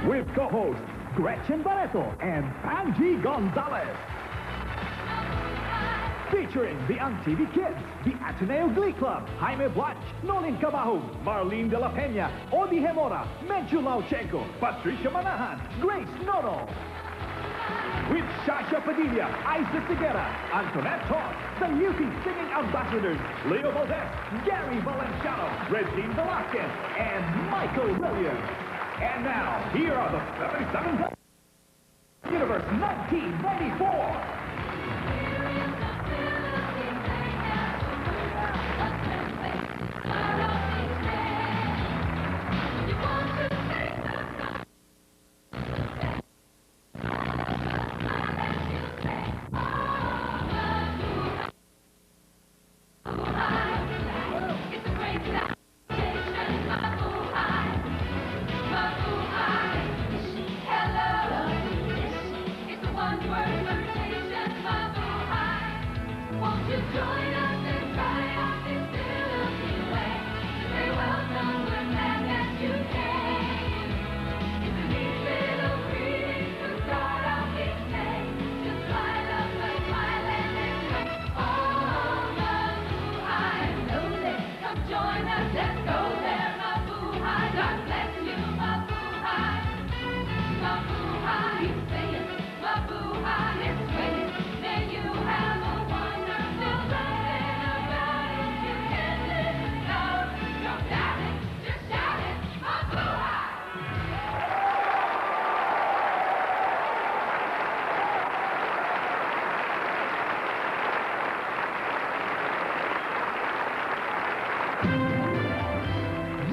with co-hosts Gretchen Barreto and Angie Gonzalez. Featuring the UNTV Kids, the Ateneo Glee Club, Jaime Blanch, Nolin Cabahug, Marlene de la Peña, Odi Hemora, Menchu Lauchenko, Patricia Manahan, Grace Nono. With Shasha Padilla, Isa Segura, Antoinette Todd, the UP Singing Ambassadors, Leo Valdez, Gary Valenciano, Regine Velasquez, and Michael Williams. And now, here are the 77 Universe 1994.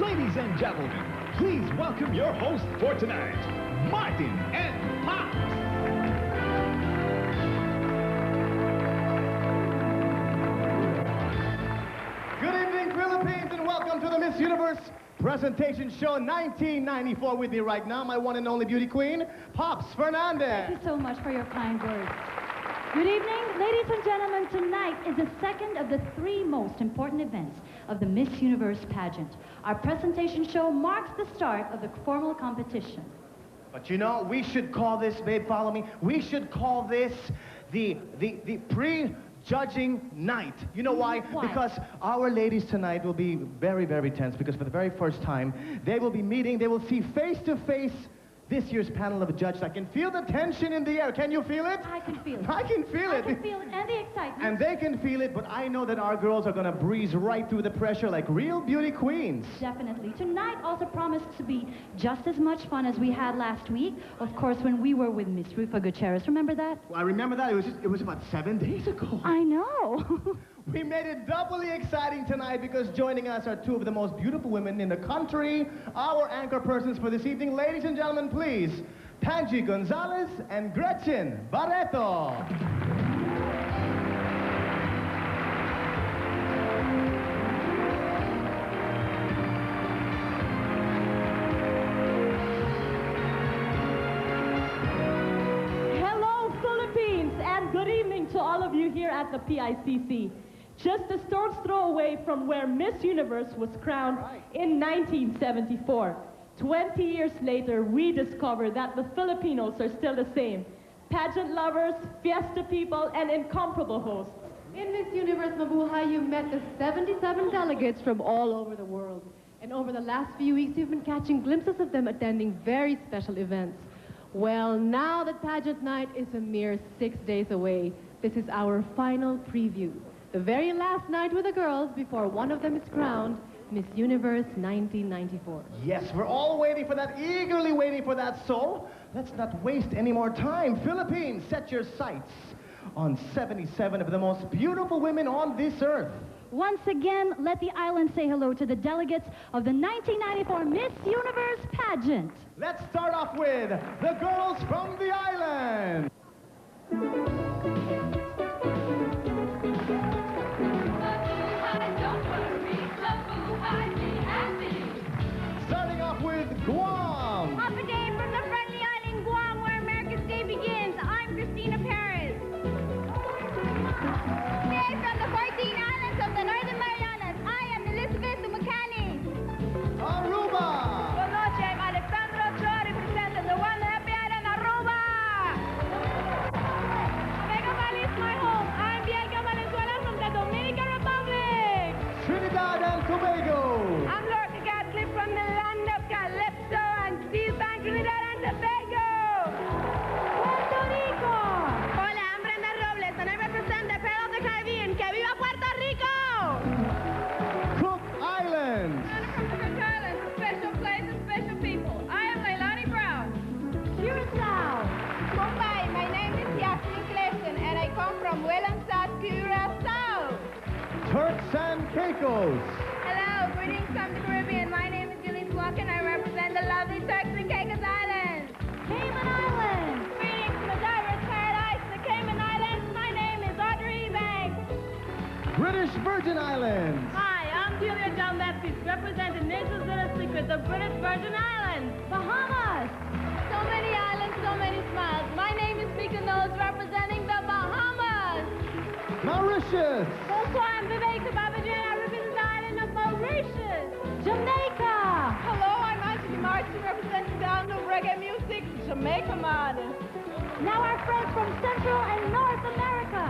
Ladies and gentlemen, please welcome your host for tonight, Martin and Pops. Good evening, Philippines, and welcome to the Miss Universe Presentation Show 1994. With me right now, my one and only beauty queen, Pops Fernandez. Thank you so much for your kind words. Good evening, ladies and gentlemen. Tonight is the second of the three most important events of the Miss Universe pageant. Our presentation show marks the start of the formal competition. But you know, we should call this, babe, follow me, we should call this the pre-judging night. You know why? Why? Because our ladies tonight will be very, very tense, because for the very first time, they will be meeting, they will see face-to-face this year's panel of judges. I can feel the tension in the air. Can you feel it? I can feel it. I can feel it. I can feel it, and the excitement. And they can feel it, but I know that our girls are going to breeze right through the pressure like real beauty queens. Definitely. Tonight also promised to be just as much fun as we had last week. Of course, when we were with Miss Rufa Gutierrez. Remember that? Well, I remember that. It was about 7 days ago. I know. We made it doubly exciting tonight because joining us are two of the most beautiful women in the country. Our anchor persons for this evening. Ladies and gentlemen, please, Angie Gonzalez and Gretchen Barreto. Hello, Philippines, and good evening to all of you here at the PICC. Just a stone's throw away from where Miss Universe was crowned in 1974. 20 years later, we discovered that the Filipinos are still the same. Pageant lovers, fiesta people, and incomparable hosts. In Miss Universe Mabuhay, you met the 77 delegates from all over the world. And over the last few weeks, you've been catching glimpses of them attending very special events. Well, now that pageant night is a mere 6 days away, this is our final preview. The very last night with the girls before one of them is crowned Miss Universe 1994. Yes, we're all waiting for that, eagerly waiting for that. So, let's not waste any more time. Philippines, set your sights on 77 of the most beautiful women on this earth. Once again, let the island say hello to the delegates of the 1994 Miss Universe pageant. Let's start off with the girls from the island. Starting off with Guam. Up a day from the friendly island Guam, where America's day begins. I'm Christina Perez. Today from the 14 islands of the Northern Marianas, I am Elizabeth Dumacani. Aruba. Buenas noches, I'm Alexandra Ochoa, representing Turks and Caicos. Hello, greetings from the Caribbean. My name is Gillian Walker and I represent the lovely Turks and Caicos Islands. Cayman Islands. Greetings from the diver's paradise, the Cayman Islands. My name is Audrey Banks. British Virgin Islands. Hi, I'm Julia John Baptiste, representing Nature's Little Secret, the British Virgin Islands. Bahamas. So many islands, so many smiles. My name is Mika Knowles, representing the Bahamas. Mauritius. Bonsoir, I'm Viveka Babajan. I represent the island of Mauritius. Jamaica. Hello, I'm Anthony Martin, representing the island of reggae music, Jamaica Modern. Now our friends from Central and North America.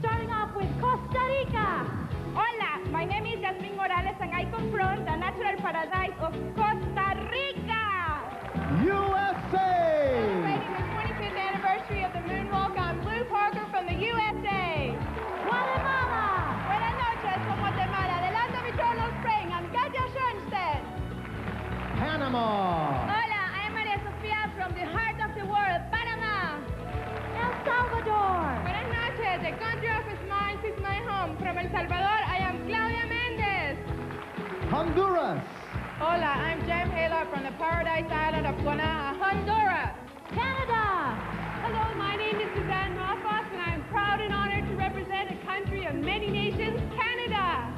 Starting off with Costa Rica. Hola, my name is Jasmine Morales and I come from the natural paradise of Costa Rica. USA. Celebrating the 25th anniversary of the moonwalk, I'm Blue Parker from the USA. Guatemala. Buenas noches from Guatemala. Adelante mi cholo spring. I'm Katia Schoenstedt. Panama. Hola, I am Maria Sofia from the heart of the world, Panama. El Salvador. Buenas noches. The country of smiles is my home. From El Salvador, I am Claudia Mendez. Honduras. Hola, I'm Jem Hayler from the paradise island of Guanaja, Honduras. Canada. Hello, my name is Suzanne Moffos, and I'm proud and honored to represent a country of many nations, Canada.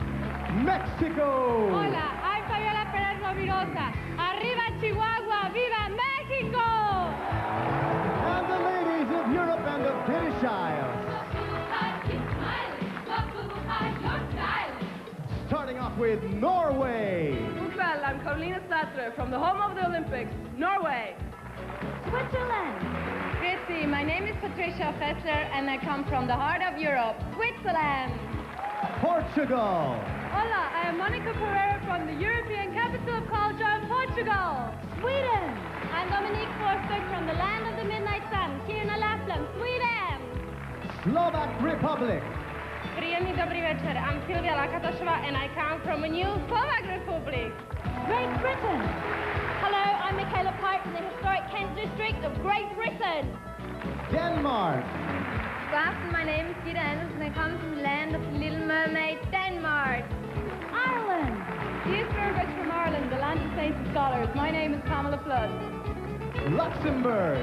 Mexico. Hola, I'm Fabiola Perez Rovirosa. Arriba Chihuahua, viva Mexico! And the ladies of Europe and the British Isles. Starting off with Norway. Well, I'm Carolina Satre from the home of the Olympics, Norway. Switzerland. Grüezi, my name is Patricia Fessler, and I come from the heart of Europe, Switzerland. Portugal. Hola, I am Monica Pereira from the European capital of culture in Portugal. Sweden. I'm Dominique Forsberg from the land of the midnight sun, Kiruna, Lapland, Sweden. Slovak Republic. Príjemný dobrý večer. I'm Silvia Lakatošová and I come from a new Slovak Republic. Great Britain. Hello, I'm Michaela Pike from the historic Kent district of Great Britain. Denmark. Good afternoon, my name is Gita Anderson and I come from the land of the Little Mermaid, Denmark. Ireland. Dear Sturbridge from Ireland, the land of saints and scholars. My name is Pamela Flood. Luxembourg.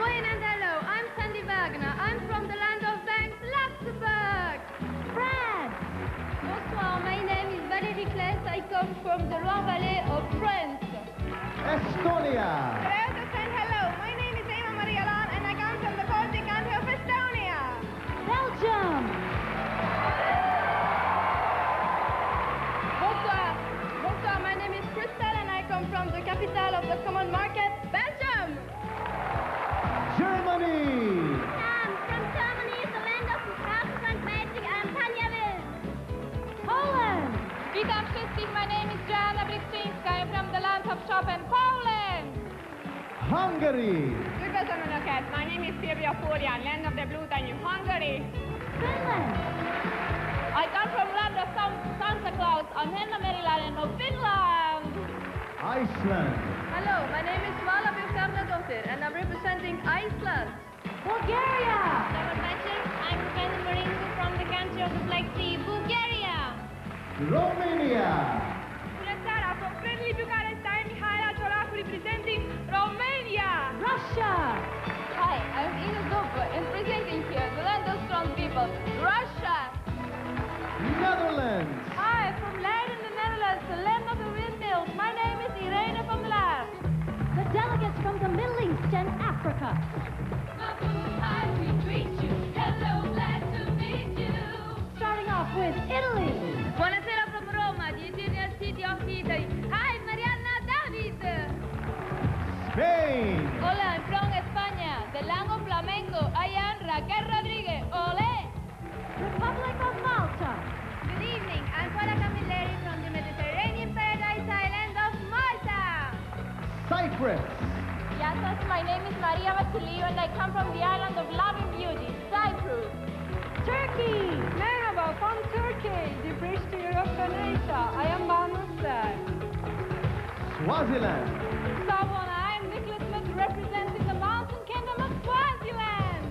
Morning and hello, I'm Sandy Wagner. I'm from the land of banks, Luxembourg. France. Bonsoir, my name is Valérie Kless. I come from the Loire Valley of France. Estonia. Hello, my name is Emma Maria Lan and I come from the Baltic country of Estonia. Belgium. Bonsoir, my name is Crystal and I come from the capital of the common market, Belgium. Germany. From Germany, the land of Frank Magic and Tanya Poland. Witam wszystkich, my name is Joanna Bryczynska. I'm from the land of Chopin, Poland. Hungary. Üdvözlöm Önöket, my name is Silvia Furian, land of the blue Danube, Hungary. Finland. I come from land of Santa Claus on Henna Meriland of Finland. Iceland. Hello, my name is Vala Björkardadottir and I'm representing Iceland. Bulgaria. I'm Rebecca Maringo from the country of the Black Sea, Bulgaria. Romania. Bună seara, from friendly Bucharest, I'm Mihaela Ciolacu representing Romania. Russia. Hi, I'm Ina Zopa and presenting here the land of strong people, Russia. Netherlands. Hi, from Leiden in the Netherlands, the land of the windmills. My name is Irene van der Laar. The delegates from the Middle East and Africa. Starting off with Italy. Buonasera from Roma, the Italian city of Italy. Hi, Mariana David. Spain. Hola, I'm from España, the land of flamenco. I am Raquel Rodriguez. Ole! Republic of Malta. Good evening, I'm Paula Camilleri from the Mediterranean paradise island of Malta. Cyprus. Yes, my name is Maria Vasiliou and I come from the island of love and beauty, Cyprus. Turkey. Merhaba, from Turkey, the bridge to Europe, Coronation. I am Banustar. Swaziland. Savona, I am Nicholas Smith representing the mountain kingdom of Swaziland.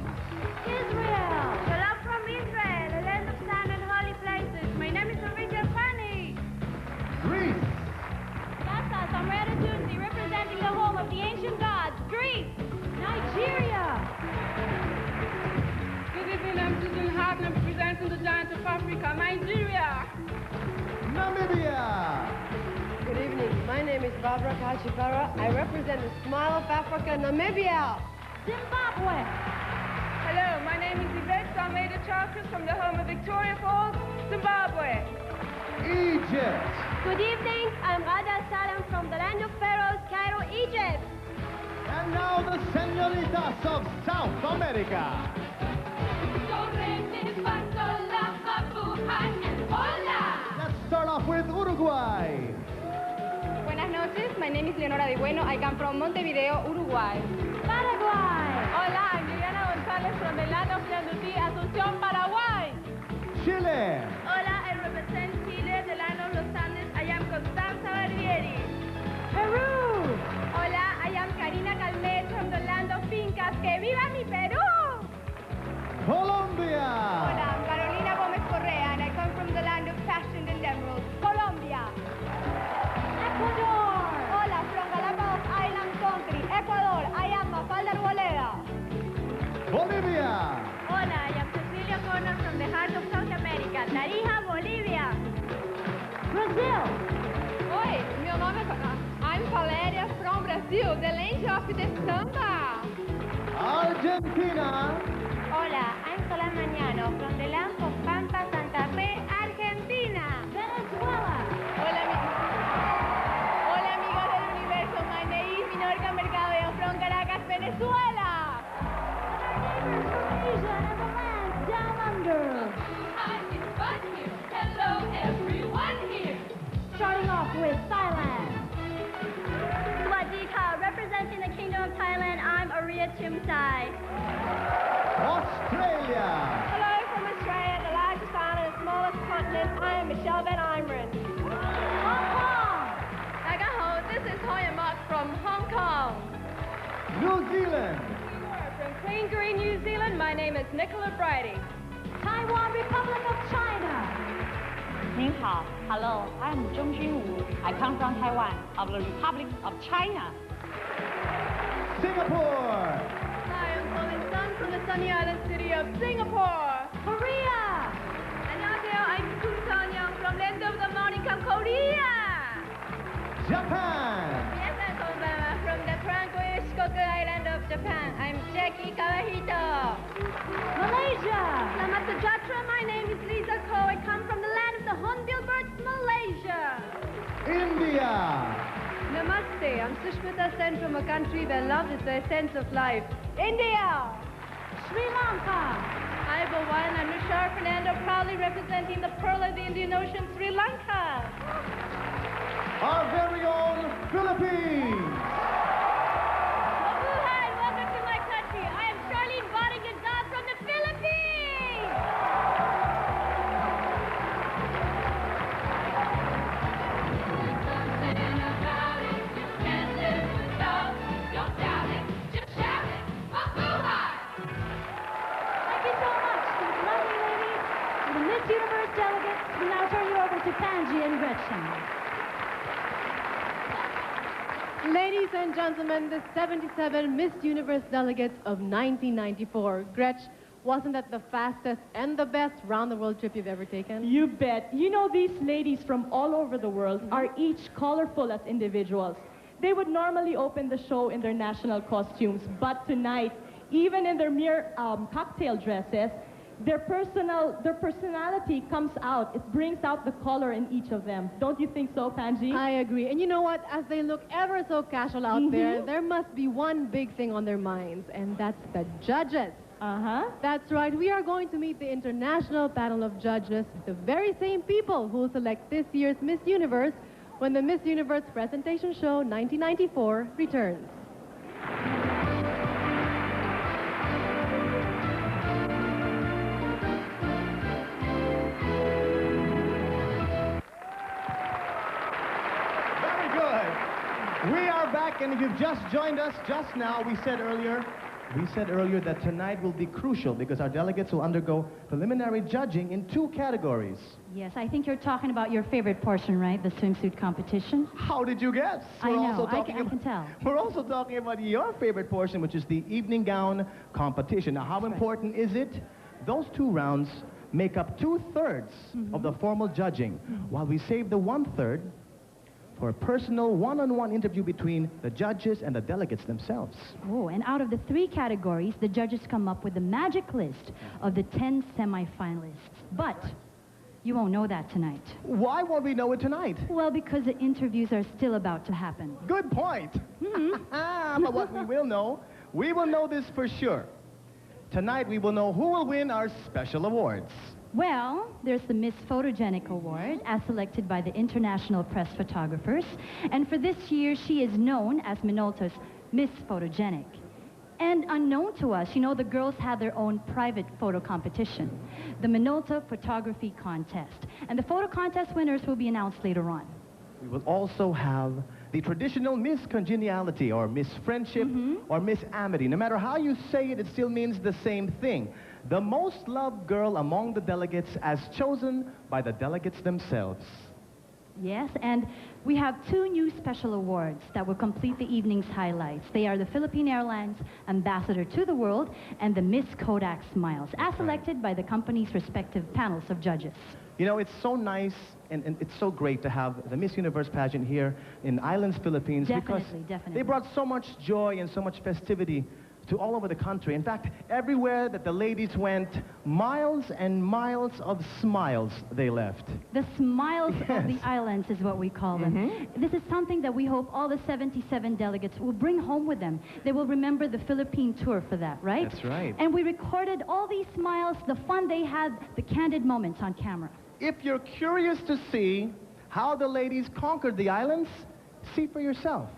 Namibia. Good evening. My name is Barbara Kachipara. I represent the Smile of Africa, Namibia. Zimbabwe. Hello, my name is Yvette Almeida Charkers from the home of Victoria Falls, Zimbabwe. Egypt. Good evening, I'm Rada Salam from the land of Pharaohs, Cairo, Egypt. And now the senoritas of South America. Let's start off with Uruguay. Buenas noches, my name is Leonora de Bueno. I come from Montevideo, Uruguay. Paraguay. Hola, I'm Liliana González from the land of Yandutí, Asunción, Paraguay. Chile. Hola, I represent Chile, the land of Los Andes. I am Constanza Barbieri. Peru. Hola, I am Karina Calmet from the land of Fincas. ¡Que viva mi Perú! Colombia. Hola, I'm Carolina Gomez Correa, and I come from the land of fashion and emeralds, Colombia. Ecuador. Hola, from Galapagos Island Country, Ecuador. I am Mafalda Arboleda. Bolivia. Hola, I am Cecilia Connor from the heart of South America, Tarija, Bolivia. Brazil. Oi, meu nome é... I'm Valéria from Brazil, the land of the samba. Argentina. Hola, I'm Solan Mañano from the land of Pampa, Santa Fe, Argentina. Venezuela. Hola amigos del universo, my name is Minorca Mercadeo from Caracas, Venezuela. And our neighbors from Asia and the lands down under. Hello, everyone here. Starting off with Thailand. Swadika, representing the Kingdom of Thailand, I'm Aria Chimsai. Australia. Hello from Australia, the largest island and smallest continent. I am Michelle Van Imeren. Hong Kong. Nagaho, this is Hoya Mok from Hong Kong. New Zealand. From Queensbury, New Zealand, my name is Nicola Bridie. Taiwan, Republic of China. 您好 ，Hello, I'm Zhong Junwu. I come from Taiwan, of the Republic of China. Singapore. Hi, I'm Colin Sun from the sunny island city of Singapore. Korea. 안녕하세요, I'm Kun Son-young from land of the morning come Korea. Japan. Yes, I'm Konbanwa from the tranquil Shikoku island of Japan. I'm Jackie Kawahito. Malaysia. Selamat sejahtera, my name is Lisa Ko. I come from the land of the Hornbill birds, Malaysia. India. Namaste, I'm Sushmita Sen from a country where love is the essence of life. India! Sri Lanka. Hi, Bhawan. I'm Nushar Fernando, proudly representing the pearl of the Indian Ocean, Sri Lanka. Our very own Philippines. Mabuhay! Welcome to my country. I am Charlene Barigazal from the Philippines. Thank you so much to the lovely ladies, to the Miss Universe delegates. We now turn you over to Panji and Gretchen. Ladies and gentlemen, the 77 Miss Universe delegates of 1994. Gretch, wasn't that the fastest and the best round-the-world trip you've ever taken? You bet. You know, these ladies from all over the world are each colorful as individuals. They would normally open the show in their national costumes, but tonight, even in their mere cocktail dresses, their personality comes out. It brings out the color in each of them. Don't you think so, Panji? I agree. And you know what? As they look ever so casual out there must be one big thing on their minds, and that's the judges. Uh-huh. That's right. We are going to meet the international panel of judges, the very same people who will select this year's Miss Universe when the Miss Universe presentation show 1994 returns. Very good. We are back, and if you've just joined us just now, we said earlier that tonight will be crucial because our delegates will undergo preliminary judging in 2 categories. Yes, I think you're talking about your favorite portion, right? The swimsuit competition. How did you guess? I know, I can tell. We're also talking about your favorite portion, which is the evening gown competition. Now, how important is it? Those 2 rounds make up 2/3 of the formal judging, while we save the 1/3 for a personal one-on-one interview between the judges and the delegates themselves. Oh, and out of the 3 categories, the judges come up with the magic list of the 10 semifinalists. But you won't know that tonight. Why won't we know it tonight? Well, because the interviews are still about to happen. Good point. But what we will know this for sure. Tonight we will know who will win our special awards. Well, there's the Miss Photogenic Award, as selected by the International Press Photographers. And for this year, she is known as Minolta's Miss Photogenic. And unknown to us, you know, the girls have their own private photo competition, the Minolta Photography Contest. And the photo contest winners will be announced later on. We will also have the traditional Miss Congeniality, or Miss Friendship, or Miss Amity. No matter how you say it, it still means the same thing. The most loved girl among the delegates as chosen by the delegates themselves. Yes, and we have 2 new special awards that will complete the evening's highlights. They are the Philippine Airlines Ambassador to the World and the Miss Kodak Smiles, as selected by the company's respective panels of judges. You know, it's so nice and it's so great to have the Miss Universe pageant here in Islands, Philippines. Because they brought so much joy and so much festivity to all over the country. In fact, everywhere that the ladies went, miles and miles of smiles they left. The smiles of the islands is what we call them. This is something that we hope all the 77 delegates will bring home with them. They will remember the Philippine tour for that, right? That's right. And we recorded all these smiles, the fun they had, the candid moments on camera. If you're curious to see how the ladies conquered the islands, see for yourself.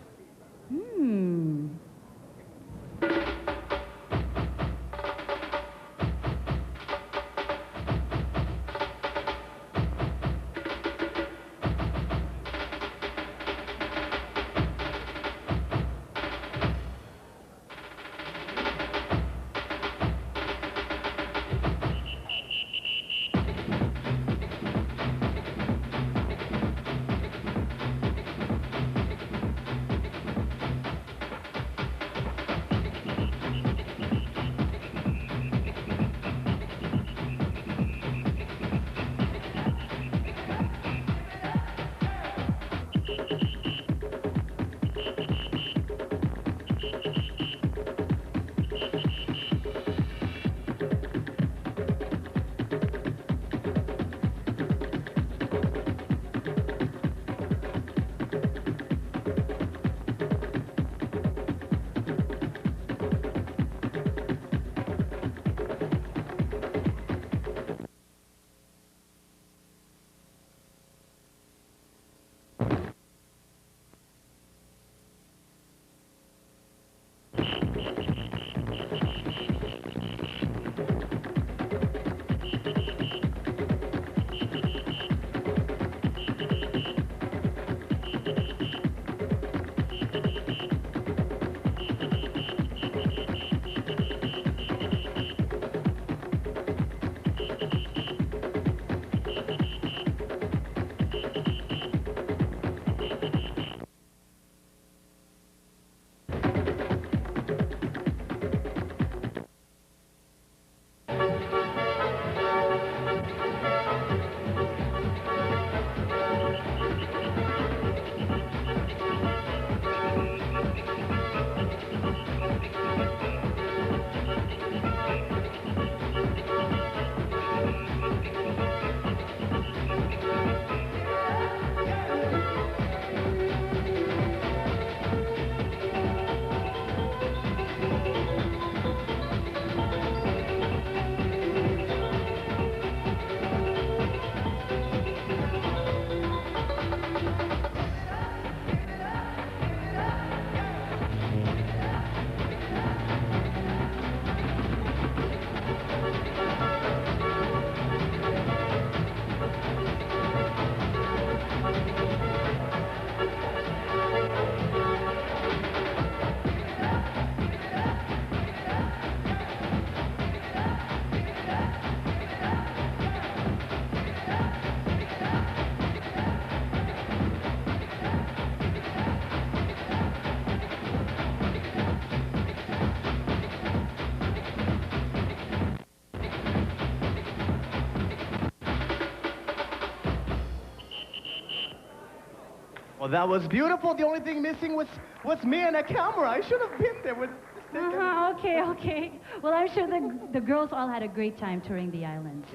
Well, that was beautiful. The only thing missing was me and a camera. I should have been there with this thing. Okay. Well, I'm sure the girls all had a great time touring the islands,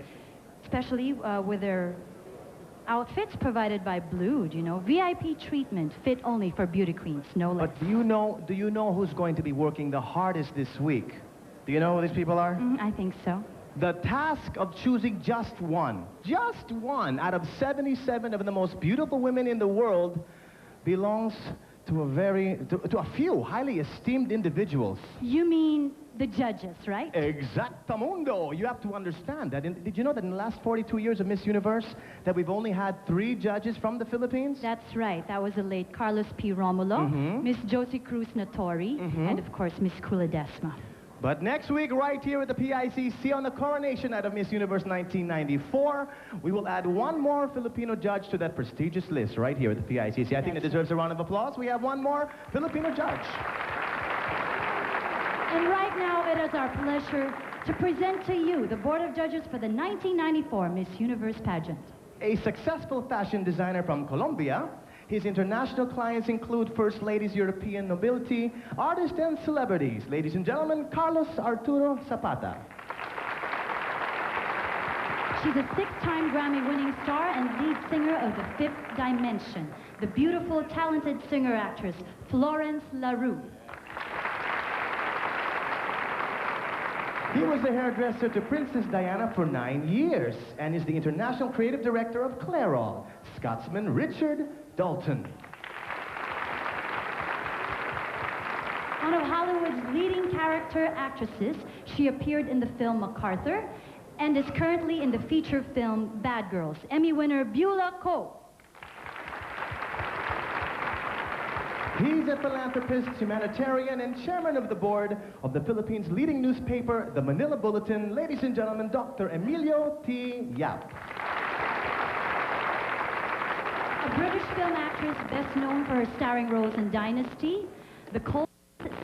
especially with their outfits provided by Blue, you know, VIP treatment fit only for beauty queens, no less. But do you know who's going to be working the hardest this week? Do you know who these people are? I think so. The task of choosing just one out of 77 of the most beautiful women in the world belongs to a few highly esteemed individuals. You mean the judges, right? Exactamundo. You have to understand that. Did you know that in the last 42 years of Miss Universe that we've only had 3 judges from the Philippines? That's right. That was the late Carlos P. Romulo, Miss Josie Cruz Natori, and of course Miss Culadesma. But next week, right here at the PICC on the Coronation night of Miss Universe 1994, we will add one more Filipino judge to that prestigious list right here at the PICC. I think that deserves a round of applause. We have one more Filipino judge. And right now, it is our pleasure to present to you the Board of Judges for the 1994 Miss Universe pageant. A successful fashion designer from Colombia. His international clients include First Ladies, European nobility, artists, and celebrities. Ladies and gentlemen, Carlos Arturo Zapata. She's a 6-time Grammy-winning star and lead singer of The Fifth Dimension, the beautiful, talented singer-actress, Florence LaRue. He was the hairdresser to Princess Diana for 9 years and is the international creative director of Clairol, Scotsman Richard Dalton. One of Hollywood's leading character actresses, she appeared in the film MacArthur and is currently in the feature film Bad Girls. Emmy winner Beulah Ko. He's a philanthropist, humanitarian, and chairman of the board of the Philippines' leading newspaper, the Manila Bulletin. Ladies and gentlemen, Dr. Emilio T. Yap. A British film actress best known for her starring roles in Dynasty, The Cold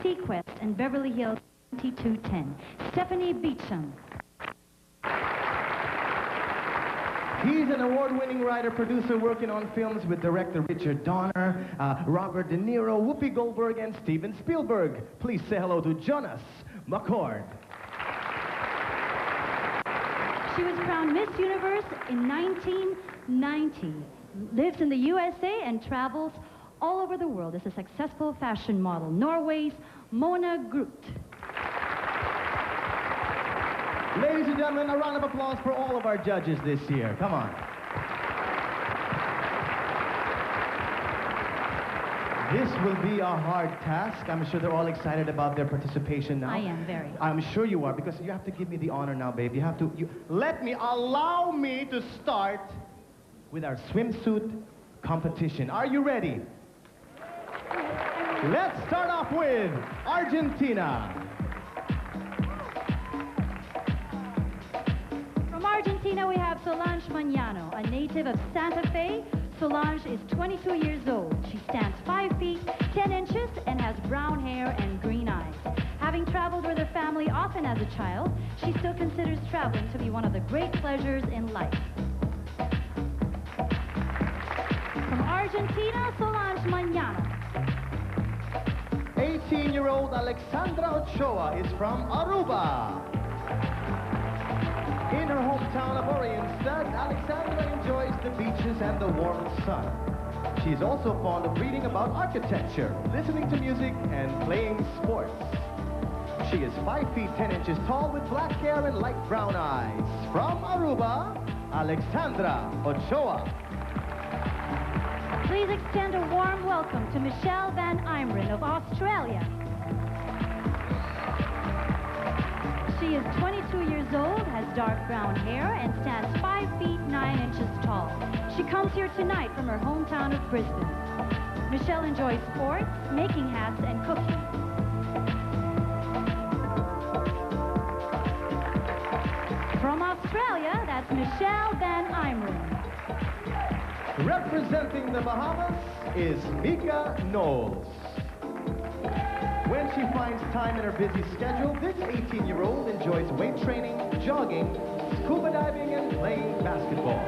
Sequest, and Beverly Hills 2210. Stephanie Beecham. He's an award-winning writer-producer working on films with director Richard Donner, Robert De Niro, Whoopi Goldberg, and Steven Spielberg. Please say hello to Jonas McCord. She was crowned Miss Universe in 1990, lives in the USA, and travels all over the world as a successful fashion model. Norway's Mona Groot. Ladies and gentlemen, a round of applause for all of our judges this year. Come on. This will be a hard task. I'm sure they're all excited about their participation now. I am very. I'm sure you are, because you have to give me the honor now, babe. You have to, allow me to start with our swimsuit competition. Are you ready? Let's start off with Argentina. From Argentina, we have Solange Mañano, a native of Santa Fe. Solange is 22 years old. She stands 5 feet, 10 inches, and has brown hair and green eyes. Having traveled with her family often as a child, she still considers traveling to be one of the great pleasures in life. From Argentina, Solange Mañano. 18-year-old Alexandra Ochoa is from Aruba. In her hometown of Orienstad, Alexandra enjoys the beaches and the warm sun. She is also fond of reading about architecture, listening to music, and playing sports. She is 5 feet 10 inches tall with black hair and light brown eyes. From Aruba, Alexandra Ochoa. Please extend a warm welcome to Michelle Van Imeren of Australia. She is 22 years old, has dark brown hair, and stands 5 feet 9 inches tall. She comes here tonight from her hometown of Brisbane. Michelle enjoys sports, making hats, and cooking. From Australia, that's Michelle Van Imeren. Representing the Bahamas is Mika Knowles. When she finds time in her busy schedule, this 18-year-old enjoys weight training, jogging, scuba diving, and playing basketball.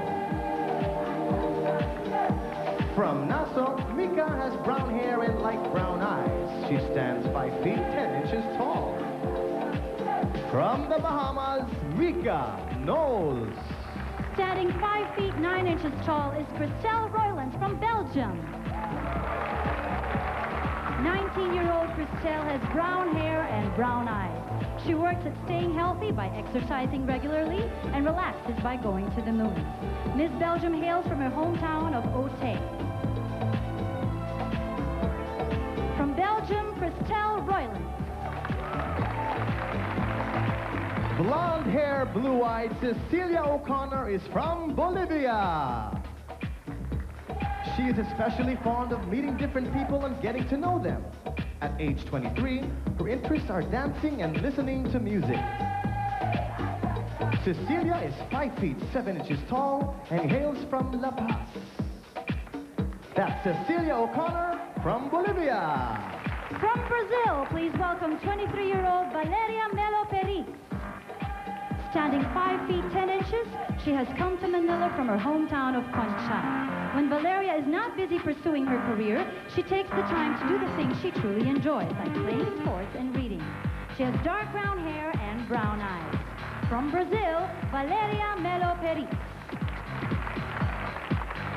From Nassau, Mika has brown hair and light brown eyes. She stands 5 feet 10 inches tall. From the Bahamas, Mika Knowles. Standing 5 feet 9 inches tall is Christelle Roylands from Belgium. 19-year-old Christelle has brown hair and brown eyes. She works at staying healthy by exercising regularly and relaxes by going to the movies. Miss Belgium hails from her hometown of Haute. From Belgium, Christelle Roylands. Blonde hair, blue-eyed Cecilia O'Connor is from Bolivia. She is especially fond of meeting different people and getting to know them. At age 23, her interests are dancing and listening to music. Cecilia is 5 feet 7 inches tall and hails from La Paz. That's Cecilia O'Connor from Bolivia. From Brazil, please welcome 23-year-old Valeria Melo Perix. Standing 5 feet 10 inches, she has come to Manila from her hometown of Concha. When Valeria is not busy pursuing her career, she takes the time to do the things she truly enjoys, like playing sports and reading. She has dark brown hair and brown eyes. From Brazil, Valeria Melo Perix.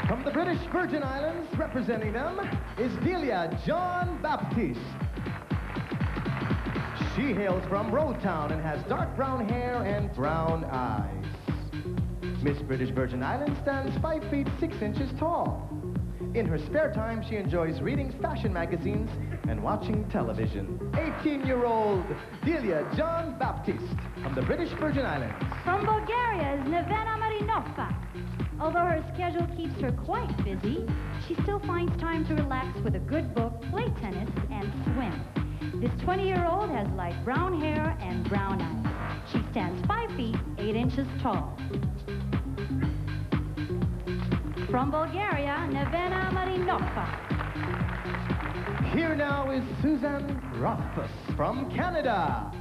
From the British Virgin Islands, representing them, is Delia John Baptiste. She hails from Roadtown and has dark brown hair and brown eyes. Miss British Virgin Islands stands 5 feet 6 inches tall. In her spare time, she enjoys reading fashion magazines and watching television. 18-year-old Delia John Baptiste from the British Virgin Islands. From Bulgaria is Nevena Marinova. Although her schedule keeps her quite busy, she still finds time to relax with a good book, play tennis, and swim. This 20-year-old has light brown hair and brown eyes. She stands 5 feet 8 inches tall. From Bulgaria, Nevena Marinova. Here now is Susan Rothfuss from Canada.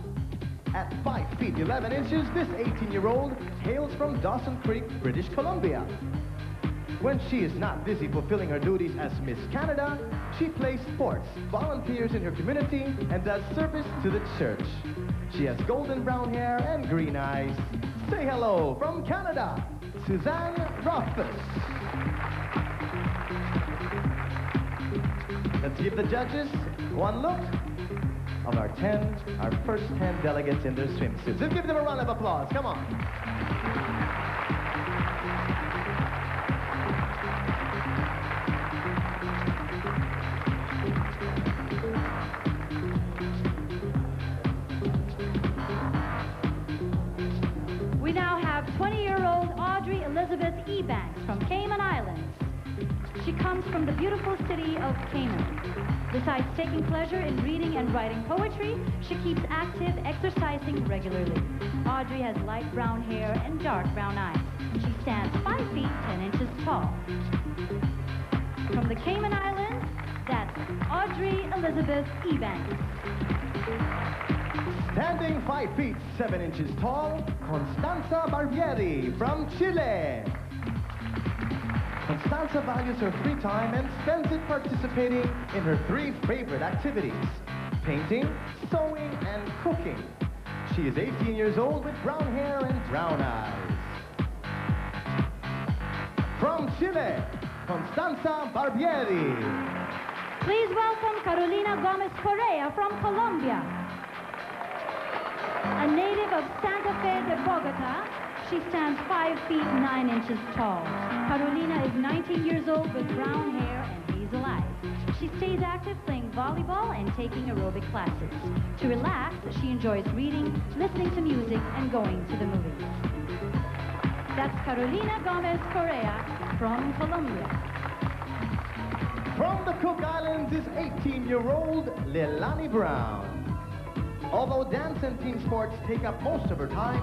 At 5 feet 11 inches, this 18-year-old hails from Dawson Creek, British Columbia. When she is not busy fulfilling her duties as Miss Canada, she plays sports, volunteers in her community, and does service to the church. She has golden brown hair and green eyes. Say hello from Canada, Suzanne Rothfuss. Let's give the judges one look of our first 10 delegates in their swimsuits. Let's give them a round of applause. Come on. We now have 20-year-old Audrey Elizabeth Ebanks from Cayman Islands. She comes from the beautiful city of Cayman. Besides taking pleasure in reading and writing poetry, she keeps active, exercising regularly. Audrey has light brown hair and dark brown eyes. She stands 5 feet 10 inches tall. From the Cayman Islands, that's Audrey Elizabeth Ebanks. Standing 5 feet 7 inches tall, Constanza Barbieri from Chile. Constanza values her free time and spends it participating in her 3 favorite activities: painting, sewing, and cooking. She is 18 years old with brown hair and brown eyes. From Chile, Constanza Barbieri. Please welcome Carolina Gomez Correa from Colombia. A native of Santa Fe de Bogota, she stands 5 feet 9 inches tall. Carolina is 19 years old with brown hair and hazel eyes. She stays active playing volleyball and taking aerobic classes. To relax, she enjoys reading, listening to music, and going to the movies. That's Carolina Gomez Correa from Colombia. From the Cook Islands is 18-year-old Leilani Brown. Although dance and team sports take up most of her time,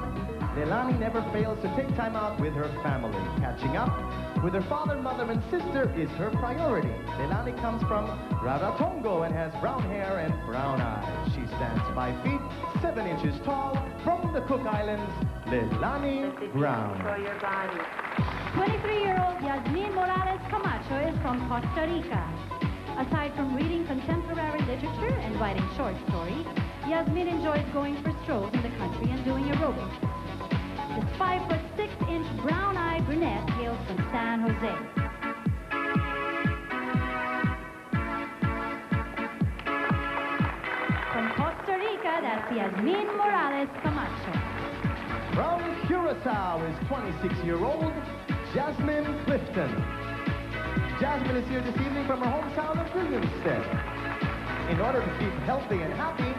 Leilani never fails to take time out with her family. Catching up with her father, mother, and sister is her priority. Leilani comes from Rarotongo and has brown hair and brown eyes. She stands 5 feet 7 inches tall. From the Cook Islands, Leilani Brown. For your body. 23-year-old Yasmin Morales Camacho is from Costa Rica. Aside from reading contemporary literature and writing short stories, Yasmin enjoys going for strolls in the country and doing aerobics. This 5'6" brown-eyed brunette hails from San Jose. From Costa Rica, that's Yasmin Morales Camacho. From Curacao is 26-year-old Jasmine Clifton. Jasmine is here this evening from her hometown of Williamston. In order to keep healthy and happy,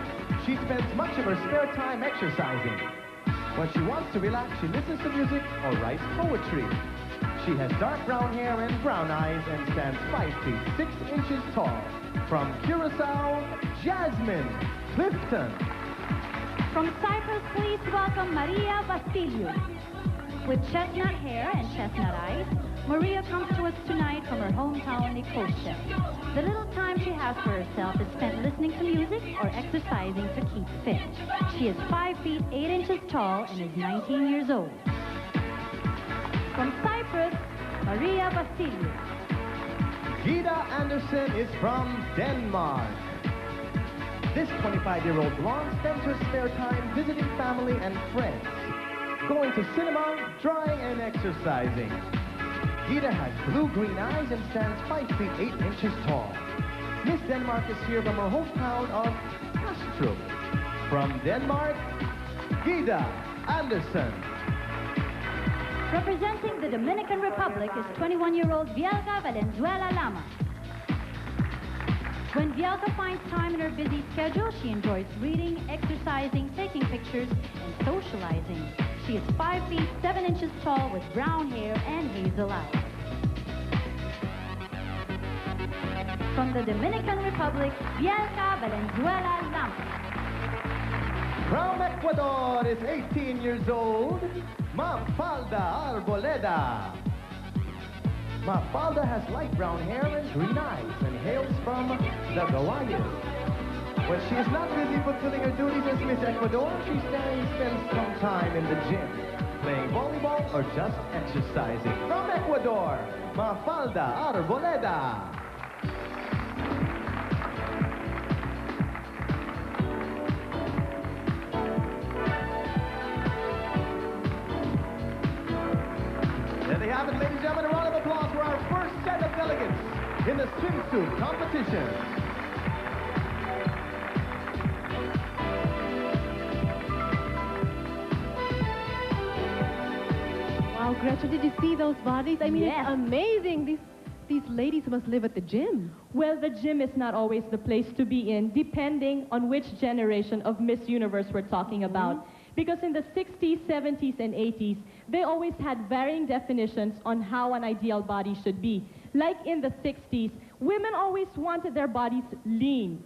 she spends much of her spare time exercising. When she wants to relax, she listens to music or writes poetry. She has dark brown hair and brown eyes and stands 5 feet 6 inches tall. From Curacao, Jasmine Clifton. From Cyprus, please welcome Maria Vasiliou. With chestnut hair and chestnut eyes, Maria comes to us tonight from her hometown, Nicosia. The little time she has for herself is spent listening to music or exercising to keep fit. She is 5 feet 8 inches tall and is 19 years old. From Cyprus, Maria Vasiliou. Gita Anderson is from Denmark. This 25-year-old blonde spends her spare time visiting family and friends, going to cinema, drawing, and exercising. Gita has blue-green eyes and stands 5 feet 8 inches tall. Miss Denmark is here from her hometown of Kastrup. From Denmark, Gita Anderson. Representing the Dominican Republic is 21-year-old Bielka Valenzuela Lama. When Bielka finds time in her busy schedule, she enjoys reading, exercising, taking pictures, and socializing. She is 5 feet 7 inches tall with brown hair and hazel eyes. From the Dominican Republic, Bielka Valenzuela Lama. From Ecuador is 18 years old, Mafalda Arboleda. Mafalda has light brown hair and green eyes and hails from the Guayas. When she is not busy fulfilling her duties as Miss Ecuador, she spends some time in the gym, playing volleyball or just exercising. From Ecuador, Mafalda Arboleda. There they have it, ladies and gentlemen. A round of applause for our first set of delegates in the swimsuit competition. Wow, Gretchen, did you see those bodies? I mean, Yes. it's amazing. These ladies must live at the gym. Well, the gym is not always the place to be in, depending on which generation of Miss Universe we're talking about. Because in the 60s, 70s, and 80s, they always had varying definitions on how an ideal body should be. Like in the 60s, women always wanted their bodies lean,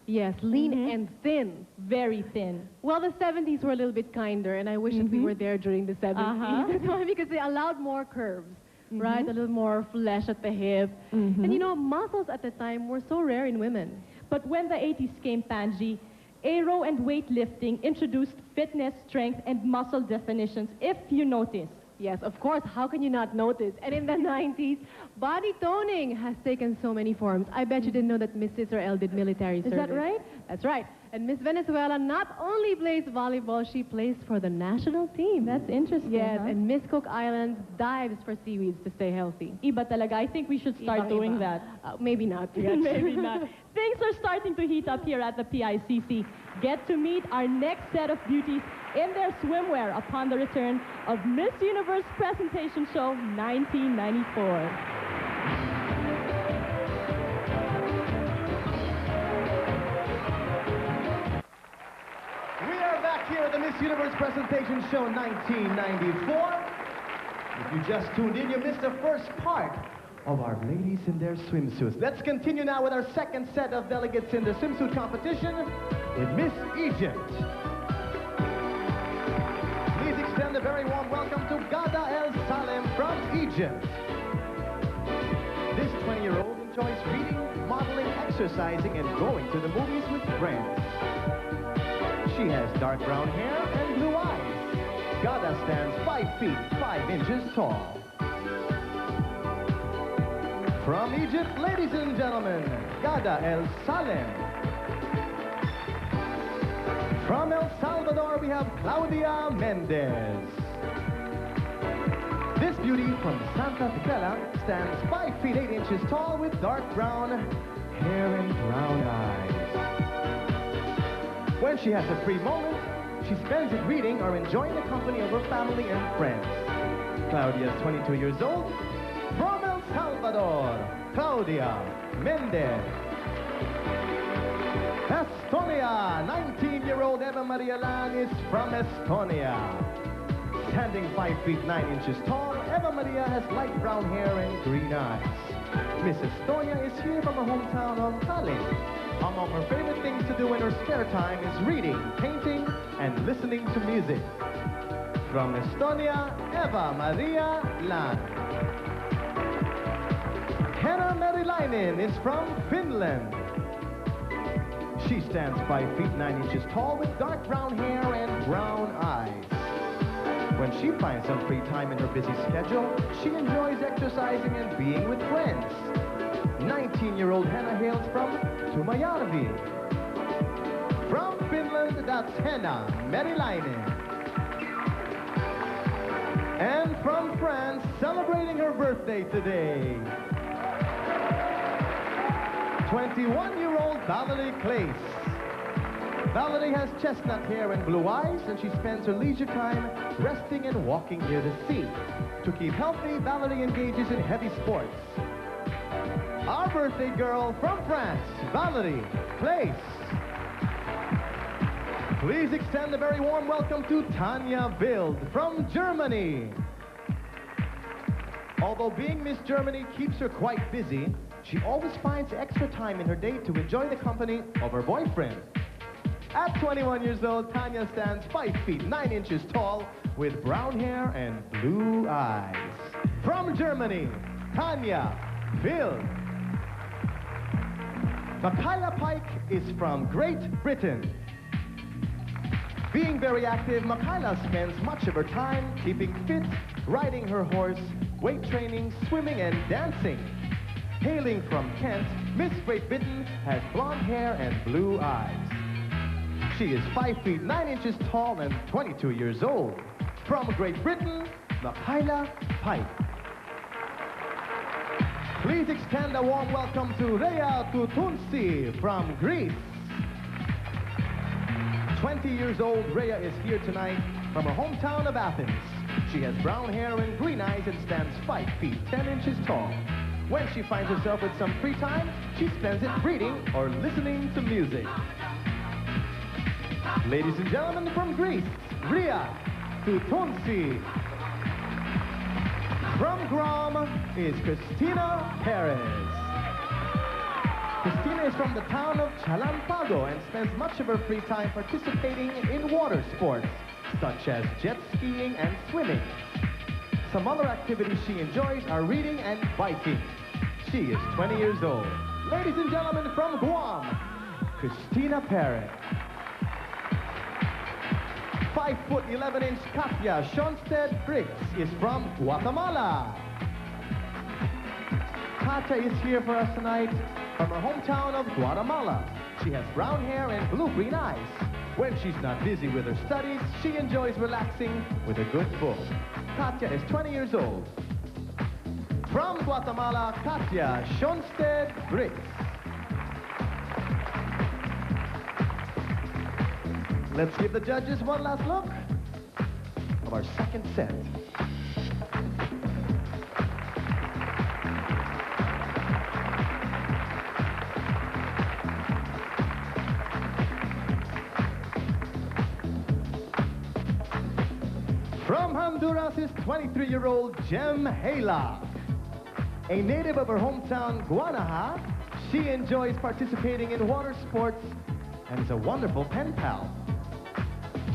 Yes, lean and thin. very thin. Well, the 70s were a little bit kinder, and I wish that we were there during the 70s. Why? Because they allowed more curves, right? A little more flesh at the hip. And you know, muscles at the time were so rare in women. But when the 80s came, Panji, aero and weightlifting introduced fitness, strength, and muscle definitions, if you notice. Yes, of course, how can you not notice? And in the 90s, body toning has taken so many forms. I bet you didn't know that Miss Israel did military service. Is that right? That's right. And Miss Venezuela not only plays volleyball, she plays for the national team. That's interesting, Yes, huh? and Miss Cook Islands dives for seaweeds to stay healthy. Iba talaga. I think we should start doing that. Maybe not. Maybe not. Things are starting to heat up here at the PICC. Get to meet our next set of beauties in their swimwear upon the return of Miss Universe Presentation Show 1994. We are back here at the Miss Universe Presentation Show 1994. If you just tuned in, you missed the first part of our ladies in their swimsuits. Let's continue now with our second set of delegates in the swimsuit competition in Miss Egypt. Please extend a very warm welcome to Gada El Salem from Egypt. This 20-year-old enjoys reading, modeling, exercising, and going to the movies with friends. She has dark brown hair and blue eyes. Gada stands 5 feet 5 inches tall. From Egypt, ladies and gentlemen, Gada El Salem. From El Salvador, we have Claudia Mendez. This beauty from Santa Tecla stands 5 feet 8 inches tall with dark brown hair and brown eyes. When she has a free moment, she spends it reading or enjoying the company of her family and friends. Claudia is 22 years old. From El Salvador, Claudia Mendez. Estonia, 19-year-old Eva Maria Lan is from Estonia. Standing 5 feet 9 inches tall, Eva Maria has light brown hair and green eyes. Miss Estonia is here from her hometown of Tallinn. Among her favorite things to do in her spare time is reading, painting, and listening to music. From Estonia, Eva Maria Lan. Henna Merilainen is from Finland. She stands 5 feet 9 inches tall with dark brown hair and brown eyes. When she finds some free time in her busy schedule, she enjoys exercising and being with friends. 19-year-old Henna hails from Tumajärvi. From Finland, that's Henna Merilainen. And from France, celebrating her birthday today, 21-year-old Valerie Claes. Valerie has chestnut hair and blue eyes, and she spends her leisure time resting and walking near the sea. To keep healthy, Valerie engages in heavy sports. Our birthday girl from France, Valerie Claes. Please extend a very warm welcome to Tanya Wild from Germany. Although being Miss Germany keeps her quite busy, she always finds extra time in her day to enjoy the company of her boyfriend. At 21 years old, Tanya stands 5 feet 9 inches tall with brown hair and blue eyes. From Germany, Tanya Wild. Michaela Pike is from Great Britain. Being very active, Michaela spends much of her time keeping fit, riding her horse, weight training, swimming, and dancing. Hailing from Kent, Miss Great Britain has blonde hair and blue eyes. She is 5 feet 9 inches tall and 22 years old. From Great Britain, Michaela Pike. Please extend a warm welcome to Rhea Tutunsi from Greece. 20 years old, Rhea is here tonight from her hometown of Athens. She has brown hair and green eyes and stands 5 feet 10 inches tall. When she finds herself with some free time, she spends it reading or listening to music. Ladies and gentlemen, from Greece, Rhea Tutunsi. From Grom is Christina Perez. Christina is from the town of Chalampago and spends much of her free time participating in water sports, such as jet skiing and swimming. Some other activities she enjoys are reading and biking. She is 20 years old. Ladies and gentlemen, from Guam, Christina Perez. 5 foot 11 inch Katya Schonstedt Briggs is from Guatemala. Katya is here for us tonight from her hometown of Guatemala. She has brown hair and blue-green eyes. When she's not busy with her studies, she enjoys relaxing with a good book. Katya is 20 years old. From Guatemala, Katya Schonstedt Briggs. Let's give the judges one last look of our second set. From Honduras is 23-year-old Jem Haylock. A native of her hometown, Guanaja, she enjoys participating in water sports and is a wonderful pen pal.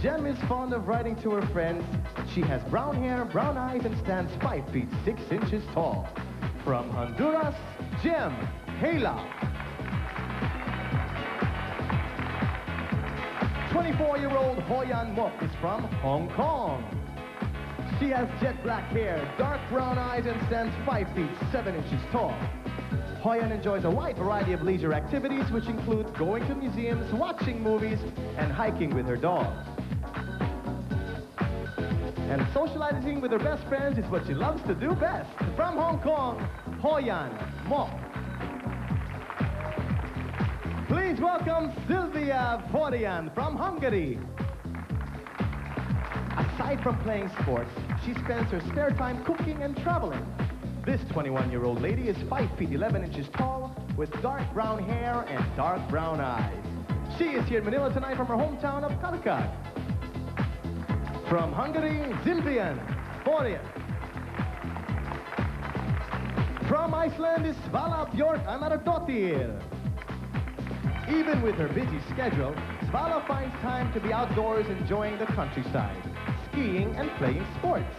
Jem is fond of writing to her friends. She has brown hair, brown eyes, and stands 5 feet 6 inches tall. From Honduras, Jem Haylock. 24-year-old Hoyan Mok is from Hong Kong. She has jet black hair, dark brown eyes, and stands 5 feet 7 inches tall. Hoyan enjoys a wide variety of leisure activities, which include going to museums, watching movies, and hiking with her dog. And socializing with her best friends is what she loves to do best. From Hong Kong, Hoyan Mo. Please welcome Sylvia Vodian from Hungary. Aside from playing sports, she spends her spare time cooking and traveling. This 21-year-old lady is 5 feet 11 inches tall with dark brown hair and dark brown eyes. She is here in Manila tonight from her hometown of Calacat. From Hungary, Zimbian Vodian. From Iceland is Svala Björk Anardottir. Even with her busy schedule, Svala finds time to be outdoors enjoying the countryside, skiing and playing sports.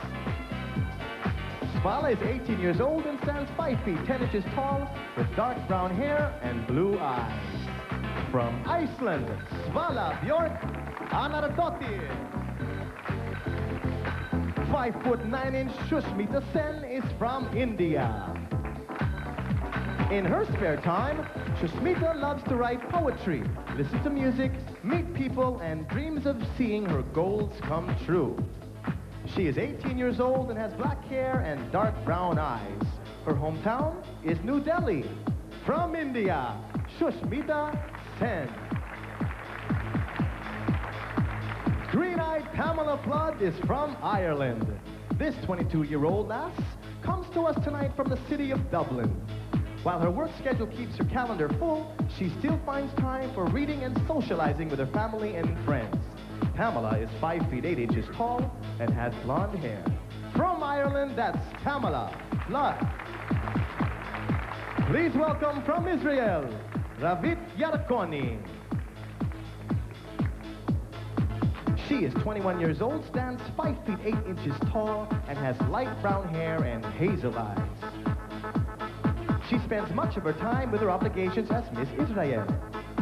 Svala is 18 years old and stands 5 feet 10 inches tall with dark brown hair and blue eyes. From Iceland, Svala Björk Anardottir. 5 foot 9 inch Shushmita Sen is from India. In her spare time, Shushmita loves to write poetry, listen to music, meet people, and dreams of seeing her goals come true. She is 18 years old and has black hair and dark brown eyes. Her hometown is New Delhi. From India, Shushmita Sen. Green-eyed Pamela Flood is from Ireland. This 22-year-old lass comes to us tonight from the city of Dublin. While her work schedule keeps her calendar full, she still finds time for reading and socializing with her family and friends. Pamela is 5 feet 8 inches tall and has blonde hair. From Ireland, that's Pamela Flood. Please welcome from Israel, Ravit Yarkoni. She is 21 years old, stands 5 feet 8 inches tall, and has light brown hair and hazel eyes. She spends much of her time with her obligations as Miss Israel.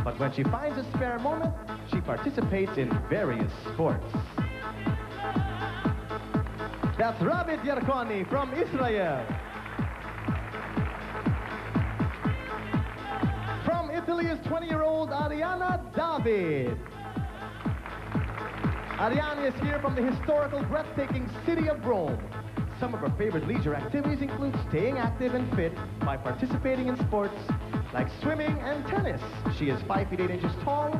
But when she finds a spare moment, she participates in various sports. That's Ravit Yarkoni from Israel. From Italy is 20-year-old Ariana David. Ariana is here from the historical, breathtaking city of Rome. Some of her favorite leisure activities include staying active and fit by participating in sports like swimming and tennis. She is 5 feet 8 inches tall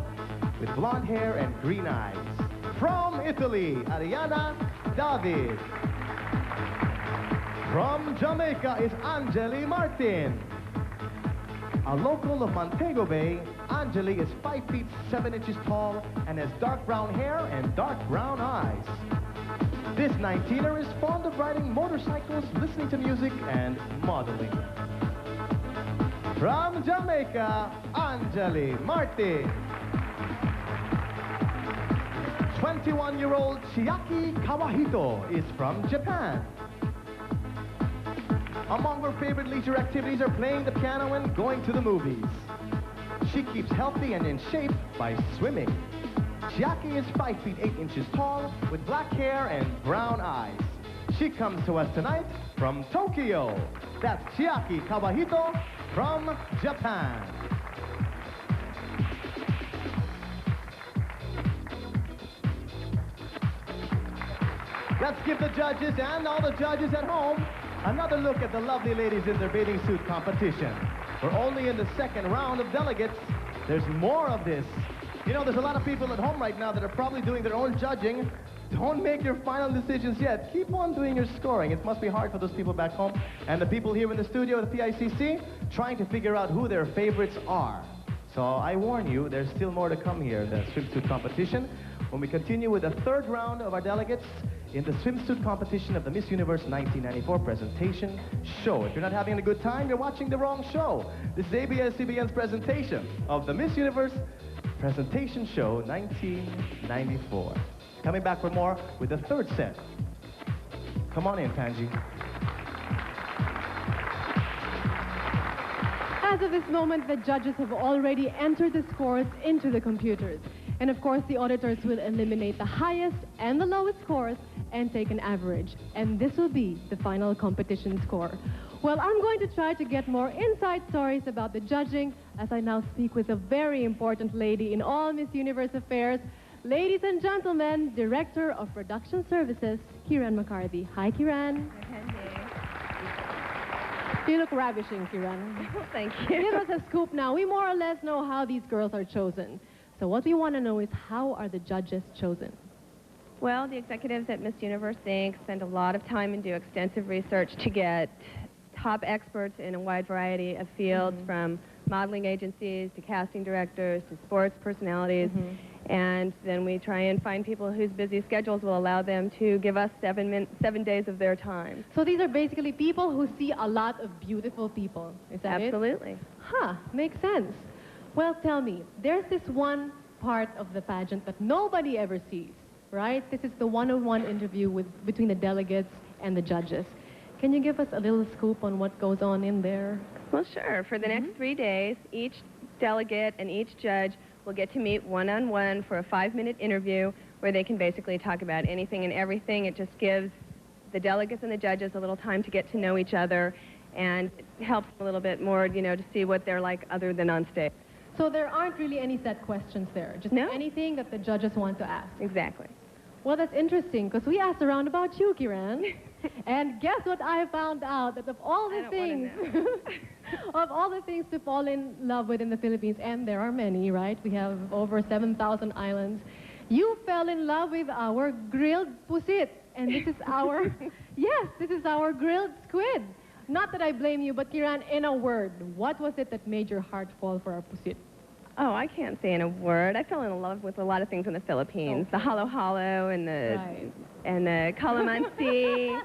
with blonde hair and green eyes. From Italy, Ariana David. From Jamaica is Angeli Martin. A local of Montego Bay, Angeli is 5 feet 7 inches tall and has dark brown hair and dark brown eyes. This 19er is fond of riding motorcycles, listening to music, and modeling. From Jamaica, Angeli Martin. 21-year-old Chiaki Kawahito is from Japan. Among her favorite leisure activities are playing the piano and going to the movies. She keeps healthy and in shape by swimming. Chiaki is 5 feet 8 inches tall with black hair and brown eyes. She comes to us tonight from Tokyo. That's Chiaki Kawahito from Japan. Let's give the judges and all the judges at home another look at the lovely ladies in their bathing suit competition. We're only in the second round of delegates. There's more of this. You know, there's a lot of people at home right now that are probably doing their own judging. Don't make your final decisions yet. Keep on doing your scoring. It must be hard for those people back home and the people here in the studio at the PICC trying to figure out who their favorites are. So I warn you, there's still more to come here, the swimsuit competition. When we continue with the third round of our delegates in the swimsuit competition of the Miss Universe 1994 presentation show. If you're not having a good time, you're watching the wrong show. This is ABS-CBN's presentation of the Miss Universe Presentation Show 1994. Coming back for more with the third set. Come on in, Panji. As of this moment, the judges have already entered the scores into the computers. And of course, the auditors will eliminate the highest and the lowest scores and take an average. And this will be the final competition score. Well, I'm going to try to get more inside stories about the judging as I now speak with a very important lady in all Miss Universe affairs. Ladies and gentlemen, Director of Production Services, Kiran McCarthy. Hi, Kiran. You look ravishing, Kiran. Thank you. Give us a scoop now. We more or less know how these girls are chosen. So what we want to know is, how are the judges chosen? Well, the executives at Miss Universe Inc. spend a lot of time and do extensive research to get top experts in a wide variety of fields, from modeling agencies to casting directors to sports personalities. And then we try and find people whose busy schedules will allow them to give us 7 days of their time. So these are basically people who see a lot of beautiful people. Is that it? Absolutely. Huh, makes sense. Well, tell me, there's this one part of the pageant that nobody ever sees, right? This is the one-on-one interview between the delegates and the judges. Can you give us a little scoop on what goes on in there? Well, sure. For the next 3 days, each delegate and each judge will get to meet one-on-one for a 5-minute interview where they can basically talk about anything and everything. It just gives the delegates and the judges a little time to get to know each other, and it helps a little bit more, you know, to see what they're like other than on stage. So there aren't really any set questions there, just anything that the judges want to ask. Exactly. Well, that's interesting, because we asked around about you, Kiran. And guess what I found out? That of all the things, of all the things to fall in love with in the Philippines, and there are many, right? We have over 7,000 islands. You fell in love with our grilled pusit. And this is our, yes, this is our grilled squid. Not that I blame you, but Kiran, in a word, what was it that made your heart fall for our pusit? Oh, I can't say in a word. I fell in love with a lot of things in the Philippines. The halo-halo and the calamansi.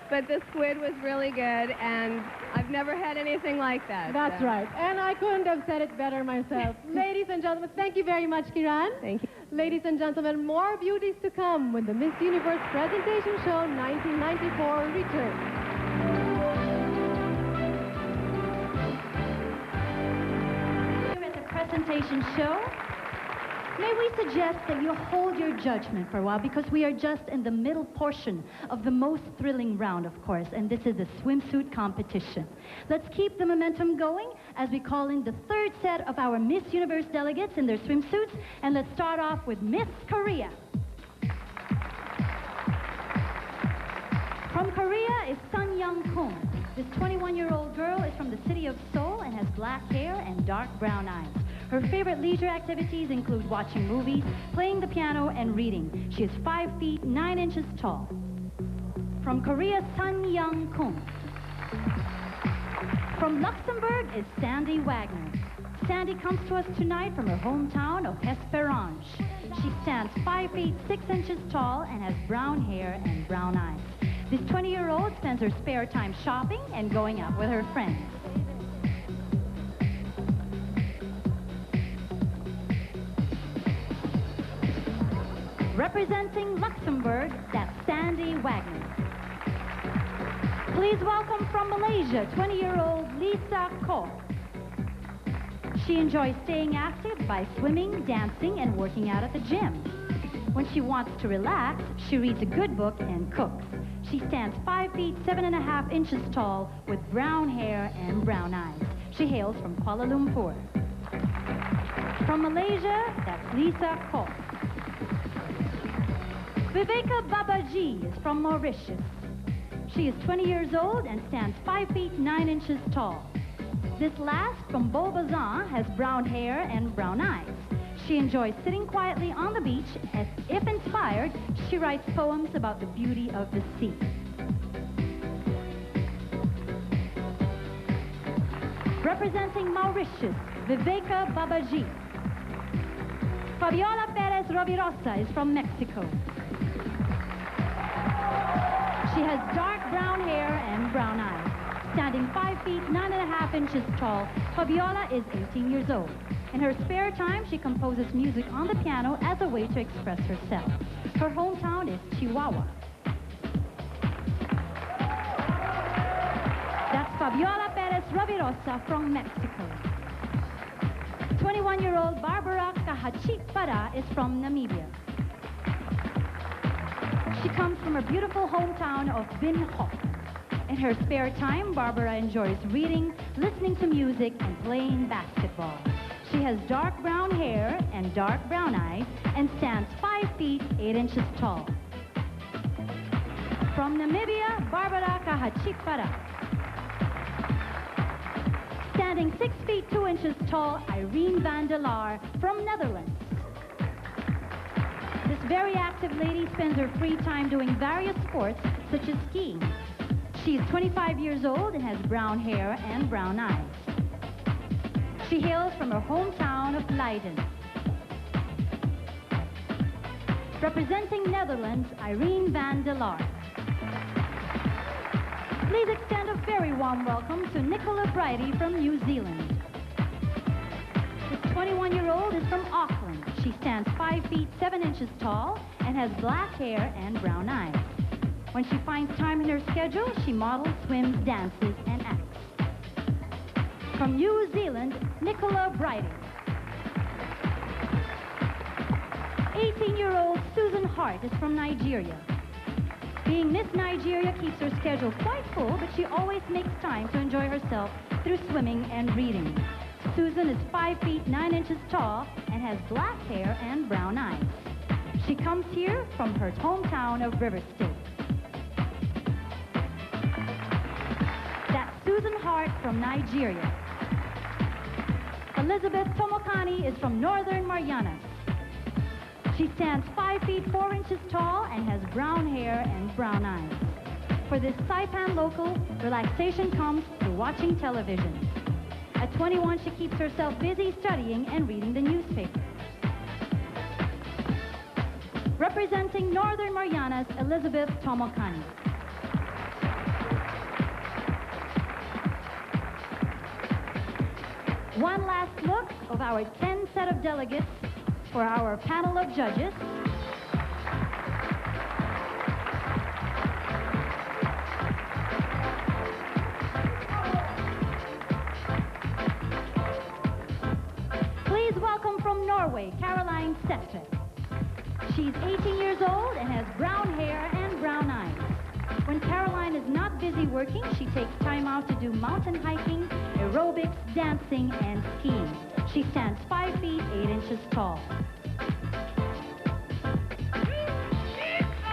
But the squid was really good, and I've never had anything like that. That's right. And I couldn't have said it better myself. Ladies and gentlemen, thank you very much, Kiran. Thank you. Ladies and gentlemen, more beauties to come when the Miss Universe Presentation Show 1994 returns. Presentation show, may we suggest that you hold your judgment for a while, because we are just in the middle portion of the most thrilling round, of course, and this is the swimsuit competition. Let's keep the momentum going as we call in the third set of our Miss Universe delegates in their swimsuits, and let's start off with Miss Korea. From Korea is Sun Young-kun. This 21-year-old girl is from the city of Seoul and has black hair and dark brown eyes. Her favorite leisure activities include watching movies, playing the piano, and reading. She is 5 feet 9 inches tall. From Korea, Sun Young-kun. From Luxembourg is Sandy Wagner. Sandy comes to us tonight from her hometown of Esperange. She stands 5 feet 6 inches tall and has brown hair and brown eyes. This 20-year-old spends her spare time shopping and going out with her friends. Representing Luxembourg, that's Sandy Wagner. Please welcome from Malaysia, 20-year-old Lisa Ko. She enjoys staying active by swimming, dancing, and working out at the gym. When she wants to relax, she reads a good book and cooks. She stands 5 feet 7.5 inches tall with brown hair and brown eyes. She hails from Kuala Lumpur. From Malaysia, that's Lisa Ko. Viveka Babaji is from Mauritius. She is 20 years old and stands 5 feet 9 inches tall. This last, from Beaubazan, has brown hair and brown eyes. She enjoys sitting quietly on the beach, as if inspired, she writes poems about the beauty of the sea. Representing Mauritius, Viveka Babaji. Fabiola Perez Rovirosa is from Mexico. She has dark brown hair and brown eyes. Standing 5 feet 9.5 inches tall, Fabiola is 18 years old. In her spare time, she composes music on the piano as a way to express herself. Her hometown is Chihuahua. That's Fabiola Perez Rovirosa from Mexico. 21-year-old Barbara Kahachipara is from Namibia. She She comes from her beautiful hometown of Binho. In her spare time, Barbara enjoys reading, listening to music, and playing basketball. She has dark brown hair and dark brown eyes and stands 5 feet 8 inches tall. From Namibia, Barbara Kahachikpara. Standing 6 feet 2 inches tall, Irene van der Laar from Netherlands. This very active lady spends her free time doing various sports such as skiing. She is 25 years old and has brown hair and brown eyes. She hails from her hometown of Leiden. Representing Netherlands, Irene van der Laar. Please extend a very warm welcome to Nicola Bridie from New Zealand. This 21-year-old is from Auckland. She stands 5 feet 7 inches tall and has black hair and brown eyes. When she finds time in her schedule, she models, swims, dances, and acts. From New Zealand, Nicola Bridie. 18-year-old Susan Hart is from Nigeria. Being Miss Nigeria keeps her schedule quite full, but she always makes time to enjoy herself through swimming and reading. Susan is 5 feet 9 inches tall and has black hair and brown eyes. She comes here from her hometown of River State. That's Susan Hart from Nigeria. Elizabeth Tomokani is from Northern Marianas. She stands 5 feet 4 inches tall and has brown hair and brown eyes. For this Saipan local, relaxation comes through watching television. At 21, she keeps herself busy studying and reading the newspaper. Representing Northern Marianas, Elizabeth Tomokani. One last look of our 10 set of delegates for our panel of judges. Please welcome from Norway, Caroline Sette. She's 18 years old and has brown hair and brown eyes. When Caroline is not busy working, she takes time out to do mountain hiking, aerobics, dancing, and skiing. She stands 5 feet 8 inches tall.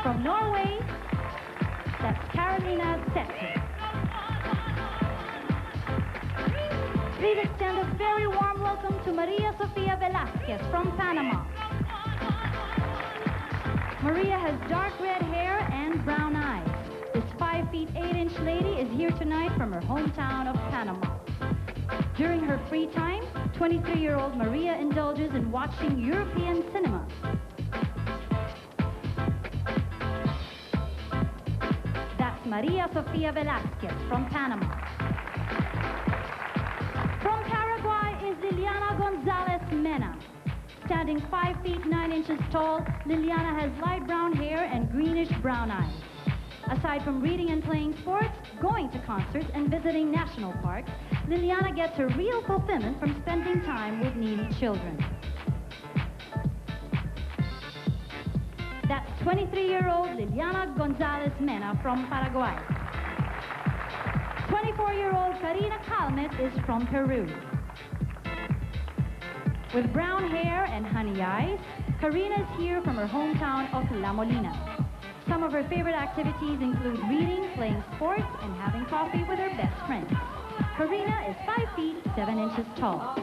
From Norway, that's Carolina Sette. Please extend a very warm welcome to Maria Sofia Velasquez from Panama. Maria has dark red hair and brown eyes. This 5 feet 8 inch lady is here tonight from her hometown of Panama. During her free time, 23-year-old Maria indulges in watching European cinema. That's Maria Sofia Velasquez from Panama. From Paraguay is Liliana Gonzalez Mena. Standing 5 feet 9 inches tall, Liliana has light brown hair and greenish brown eyes. Aside from reading and playing sports, going to concerts, and visiting national parks, Liliana gets her real fulfillment from spending time with needy children. That's 23-year-old Liliana Gonzalez Mena from Paraguay. 24-year-old Karina Calmet is from Peru. With brown hair and honey eyes, Karina is here from her hometown of La Molina. Some of her favorite activities include reading, playing sports, and having coffee with her best friend. Karina is 5 feet 7 inches tall.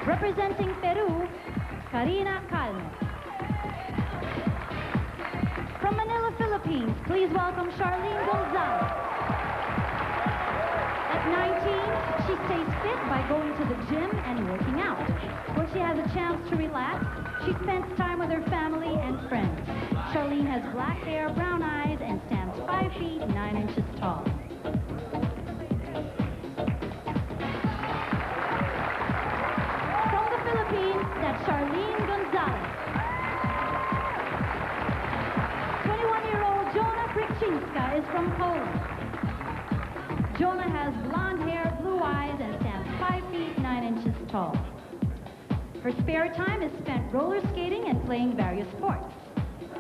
Representing Peru, Karina Calmet. From Manila, Philippines, please welcome Charlene Gonzalez. At 19, she stays fit by going to the gym and working out. When she has a chance to relax, she spends time with her family and friends. Charlene has black hair, brown eyes, and stands 5 feet 9 inches tall. From the Philippines, that's Charlene Gonzalez. 21-year-old Jonah Kryczynska is from Poland. Jonah has blonde hair, blue eyes, and stands 5 feet 9 inches tall. Her spare time is spent roller skating and playing various sports.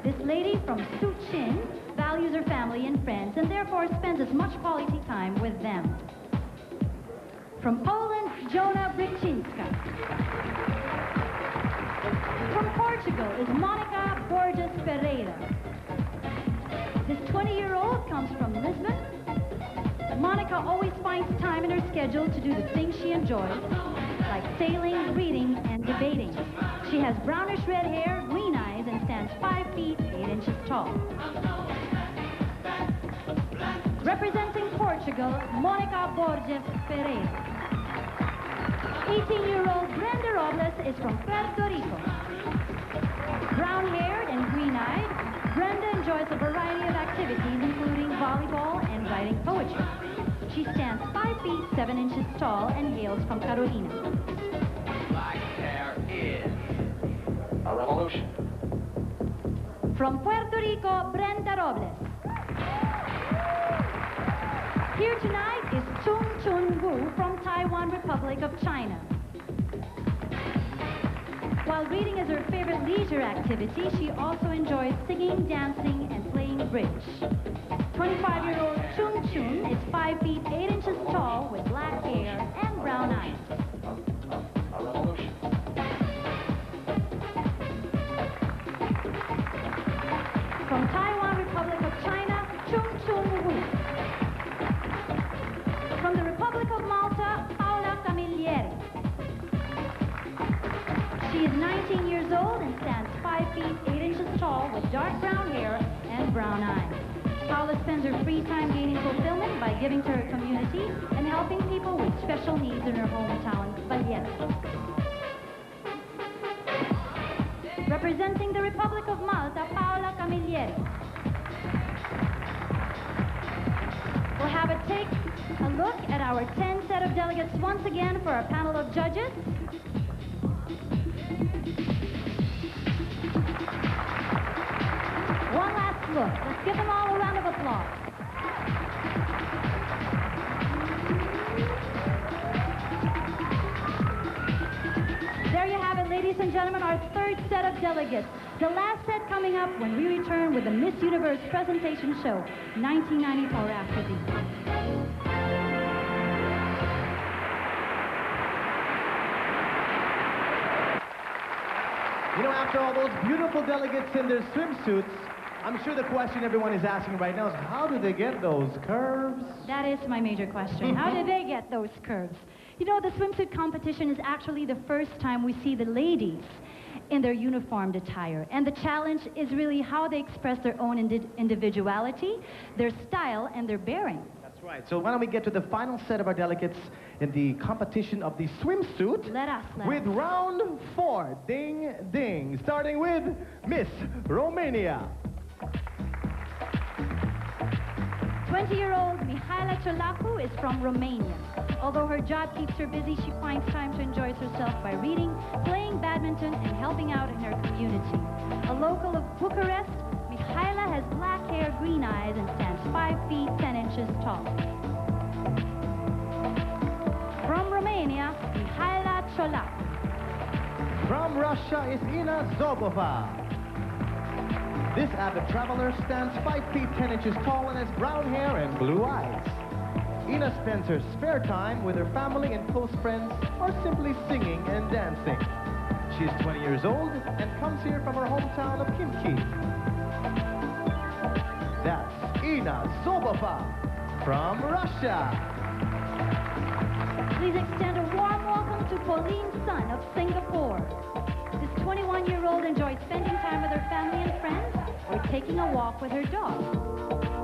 This lady from Suchin values her family and friends and therefore spends as much quality time with them. From Poland, Jona Bryczynska. From Portugal is Monica Borges Pereira. This 20-year-old comes from Lisbon. Monica always finds time in her schedule to do the things she enjoys, like sailing, reading, and debating. She has brownish red hair, green eyes, and stands 5 feet 8 inches tall. Representing Portugal, Monica Borges Pereira. 18-year-old Brenda Robles is from Puerto Rico. Brown-haired and green-eyed, Brenda enjoys a variety of activities, including volleyball and writing poetry. She stands 5 feet 7 inches tall and hails from Carolina. Black hair is a revolution. From Puerto Rico, Brenda Robles. Here tonight is Chung Chun Wu from Taiwan, Republic of China. While reading is her favorite leisure activity, she also enjoys singing, dancing, and playing bridge. 25-year-old Chung Chun is 5 feet 8 inches tall with black hair and brown eyes. A revolution. From Taiwan, Republic of China, Chung Chun Wu. From the Republic of Malta, Paola Camilleri. She is 19 years old and stands 5 feet 8 inches tall with dark brown hair and brown eyes. Paola spends her free time gaining fulfillment by giving to her community and helping people with special needs in her hometown, Valletta. Representing the Republic of Malta, Paola Camilleri. We'll have a take a look at our 10 set of delegates once again for our panel of judges. One last look. Let's give them all a round of applause. There you have it, ladies and gentlemen, our third set of delegates. The last set coming up when we return with the Miss Universe presentation show, 1994 after these. You know, after all those beautiful delegates in their swimsuits, I'm sure the question everyone is asking right now is, how do they get those curves? That is my major question. How did they get those curves? You know, the swimsuit competition is actually the first time we see the ladies in their uniformed attire. And the challenge is really how they express their own individuality, their style, and their bearing. That's right. So why don't we get to the final set of our delegates in the competition of the swimsuit. Let us. With round 4. Ding, ding. Starting with Miss Romania. 20-year-old Mihaela Ciolacu is from Romania. Although her job keeps her busy, she finds time to enjoy herself by reading, playing badminton, and helping out in her community. A local of Bucharest, Mihaela has black hair, green eyes, and stands 5 feet 10 inches tall. From Romania, Mihaela Ciolacu. From Russia is Ina Zobova. This avid traveler stands 5 feet 10 inches tall and has brown hair and blue eyes. Ina spends her spare time with her family and close friends or simply singing and dancing. She is 20 years old and comes here from her hometown of Khimki. That's Ina Zobova from Russia. Please extend a warm welcome to Pauline Sun of Singapore. This 21-year-old enjoys spending time with her family and friends or taking a walk with her dog.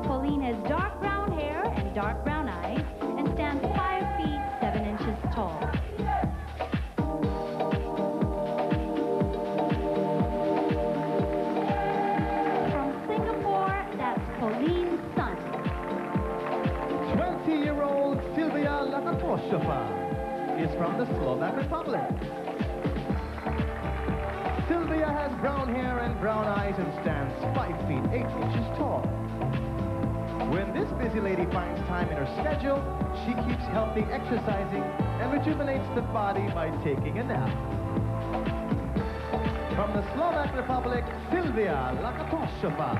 Pauline has dark brown hair and dark brown eyes and stands 5 feet 7 inches tall. From Singapore, that's Pauline Sun. 20-year-old Sylvia Lakatoshova is from the Slovak Republic. Sylvia has brown hair and brown eyes and stands 5 feet 8 inches tall. When this busy lady finds time in her schedule, she keeps healthy exercising and rejuvenates the body by taking a nap. From the Slovak Republic, Silvia Lakatoshova.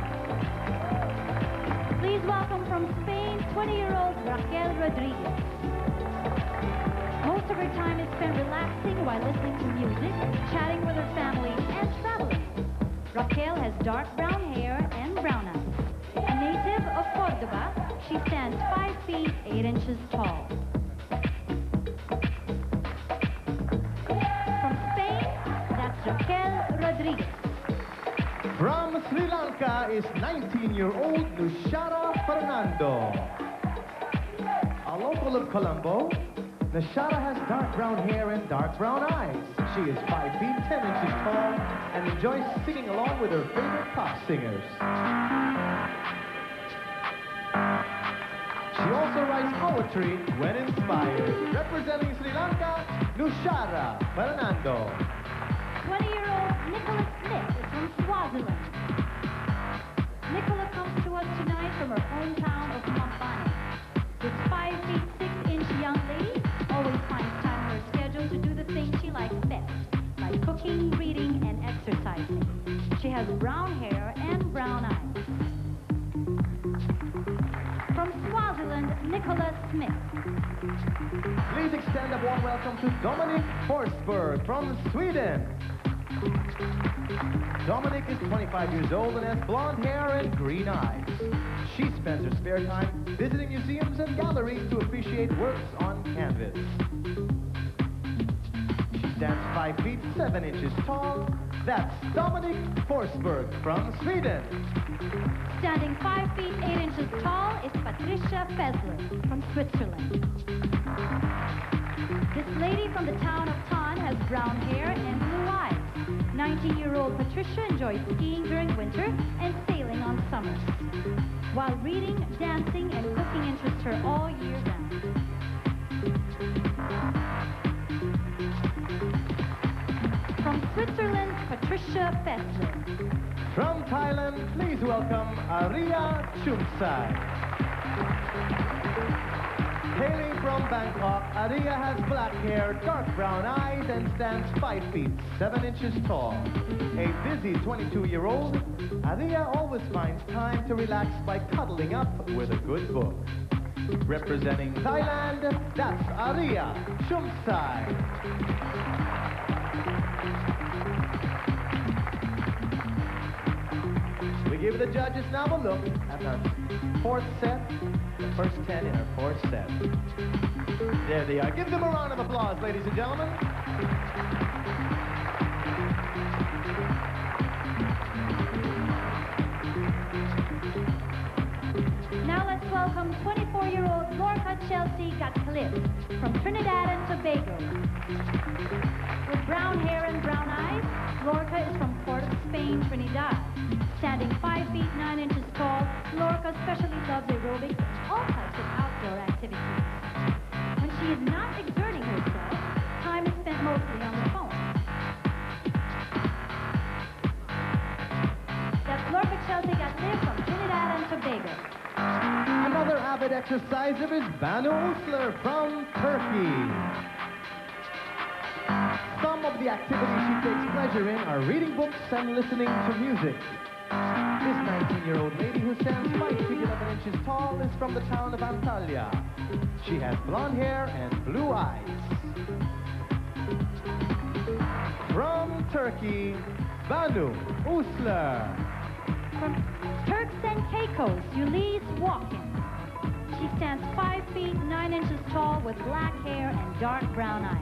Please welcome from Spain, 20-year-old Raquel Rodriguez. Most of her time is spent relaxing while listening to music, chatting with her family, and traveling. Raquel has dark brown hair and brown eyes. A native of Cordoba, she stands 5 feet 8 inches tall. From Spain, that's Raquel Rodriguez. From Sri Lanka is 19-year-old Nushara Fernando. A local of Colombo, Nushara has dark brown hair and dark brown eyes. She is 5 feet 10 inches tall and enjoys singing along with her favorite pop singers. She also writes poetry when inspired. Representing Sri Lanka, Nushara Fernando. 20-year-old Nicola Smith is from Swaziland. Nicola comes to us tonight from her hometown of Mopane. This 5 feet 6 inch young lady always finds time in her schedule to do the things she likes best, like cooking, reading, and exercising. She has brown hair and brown eyes. From Swaziland, Nicola Smith. Please extend a warm welcome to Dominic Forsberg from Sweden. Dominic is 25 years old and has blonde hair and green eyes. She spends her spare time visiting museums and galleries to appreciate works on canvas. She stands 5 feet 7 inches tall. That's Dominic Forsberg from Sweden. Standing 5 feet 8 inches tall is Patricia Fessler from Switzerland. This lady from the town of Tann has brown hair and blue eyes. 19-year-old Patricia enjoys skiing during winter and sailing on summers, while reading, dancing, and cooking interest her all year round. From Switzerland, Patricia Fessler. From Thailand, please welcome Aria Chumsai. Hailing from Bangkok, Aria has black hair, dark brown eyes, and stands 5 feet 7 inches tall. A busy 22-year-old, Aria always finds time to relax by cuddling up with a good book. Representing Thailand, that's Aria Chumsai. We give the judges now a look at our fourth set, the first 10 in our fourth set. There they are. Give them a round of applause, ladies and gentlemen. Now let's welcome 24-year-old Lorca Chelsea Gatcliffe from Trinidad and Tobago. With brown hair and brown eyes, Lorca is from Port of Spain, Trinidad. Standing 5 feet 9 inches tall, Lorca especially loves aerobics and all types of outdoor activities. When she is not exerting herself, time is spent mostly on the phone. That's Lorca Chelsea Gatcliffe from Trinidad and Tobago. Another avid exerciser is Banu Usler from Turkey. Some of the activities she takes pleasure in are reading books and listening to music. This 19-year-old lady who stands 5 feet 11 inches tall is from the town of Antalya. She has blonde hair and blue eyes. From Turkey, Banu Usler. From Turks and Caicos, Ulysses Walken. She stands 5 feet 9 inches tall with black hair and dark brown eyes.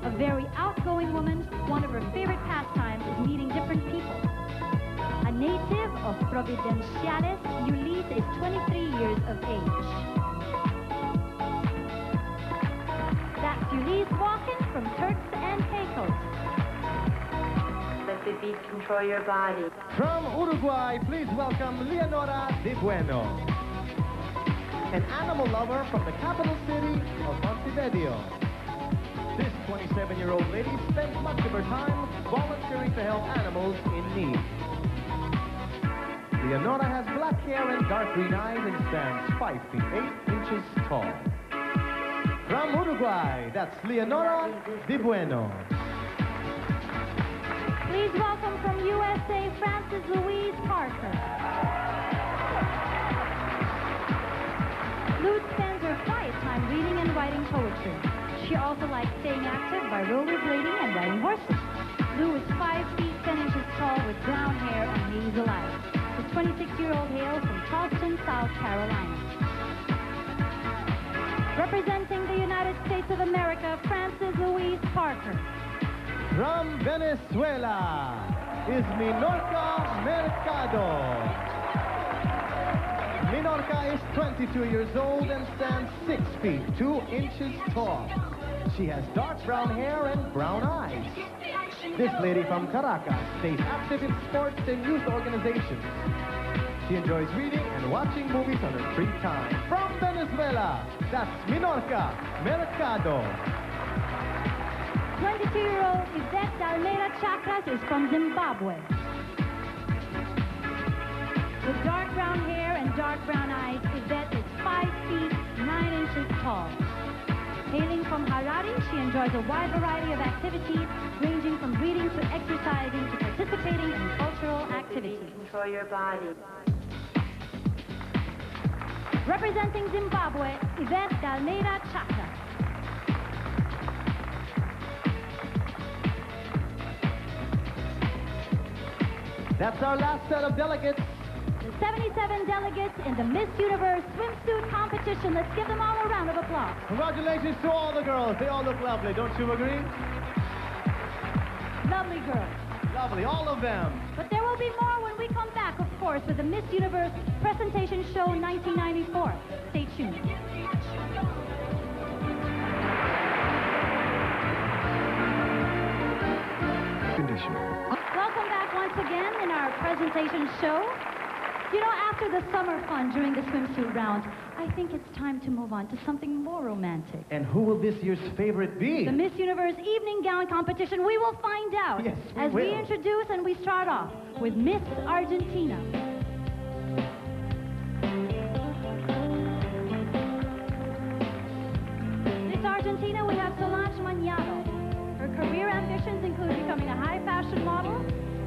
A very outgoing woman, one of her favorite pastimes is meeting different people. A native of Providenciales, Ulysses is 23 years of age. That's Ulysses Walken from Turks and Caicos. Let the beat control your body. From Uruguay, please welcome Leonora De Bueno. An animal lover from the capital city of Montevideo. This 27-year-old lady spends much of her time volunteering to help animals in need. Leonora has black hair and dark green eyes and stands 5 feet 8 inches tall. From Uruguay, that's Leonora De Bueno. Please welcome from USA, Frances Louise Parker. Lou spends her quiet time reading and writing poetry. She also likes staying active by rollerblading and riding horses. Lou is 5 feet 10 inches tall with brown hair and hazel eyes. The 26-year-old hails from Charleston, South Carolina. Representing the United States of America, Frances Louise Parker. From Venezuela is Minorca Mercado. Minorca is 22 years old and stands 6 feet 2 inches tall. She has dark brown hair and brown eyes. This lady from Caracas stays active in sports and youth organizations. She enjoys reading and watching movies on her free time. From Venezuela, that's Minorca Mercado. 22-year-old Yvette Dalmeda Chakras is from Zimbabwe. With dark brown hair and dark brown eyes, Yvette is 5 feet 9 inches tall. Hailing from Harare, she enjoys a wide variety of activities, ranging from reading to exercising to participating in cultural activities. Control your body. Representing Zimbabwe, Yvette Dalmeda Chakra. That's our last set of delegates. The 77 delegates in the Miss Universe swimsuit competition. Let's give them all a round of applause. Congratulations to all the girls. They all look lovely, don't you agree? Lovely girls. Lovely, all of them. But there will be more when we come back, of course, with the Miss Universe Presentation Show 1994. Stay tuned. Welcome back once again in our presentation show. You know, after the summer fun during the swimsuit round, I think it's time to move on to something more romantic. And who will this year's favorite be? The Miss Universe Evening Gown Competition. We will find out. Yes, we as will. we introduce and we start off with Miss Argentina. Miss Argentina, we have Solange Mañano. Her career ambitions include becoming a high fashion model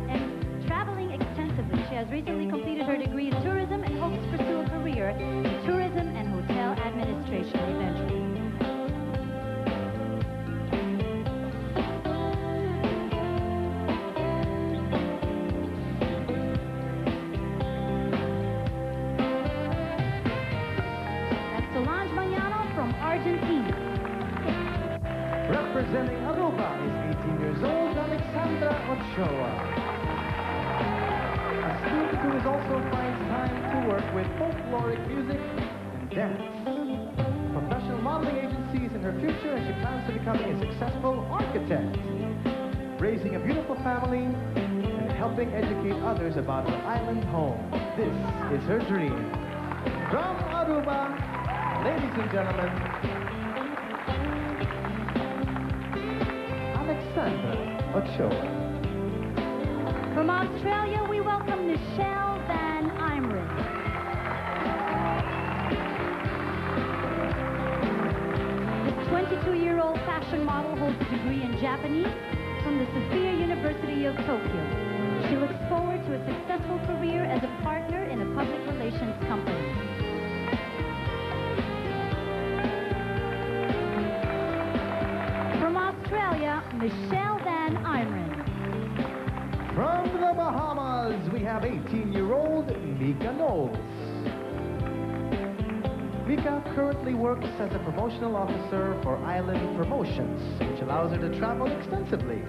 and traveling extensively. She has recently completed her degree in tourism and hopes to pursue a career in tourism and hotel administration eventually. That's Solange Mañano from Argentina. Representing Aruba is 18 years old, Alexandra Ochoa. A student who is also finds time to work with folkloric music and dance. Professional modeling agencies in her future, and she plans to becoming a successful architect. Raising a beautiful family and helping educate others about her island home. This is her dream. From Aruba, ladies and gentlemen, Alexandra Ochoa. From Australia, we welcome Michelle Van Imeren. This 22-year-old fashion model holds a degree in Japanese from the Sophia University of Tokyo. She looks forward to a successful career as a partner in a public relations company. From Australia, Michelle Van Imeren. From the Bahamas, we have 18-year-old Mika Knowles. Mika currently works as a promotional officer for Island Promotions, which allows her to travel extensively.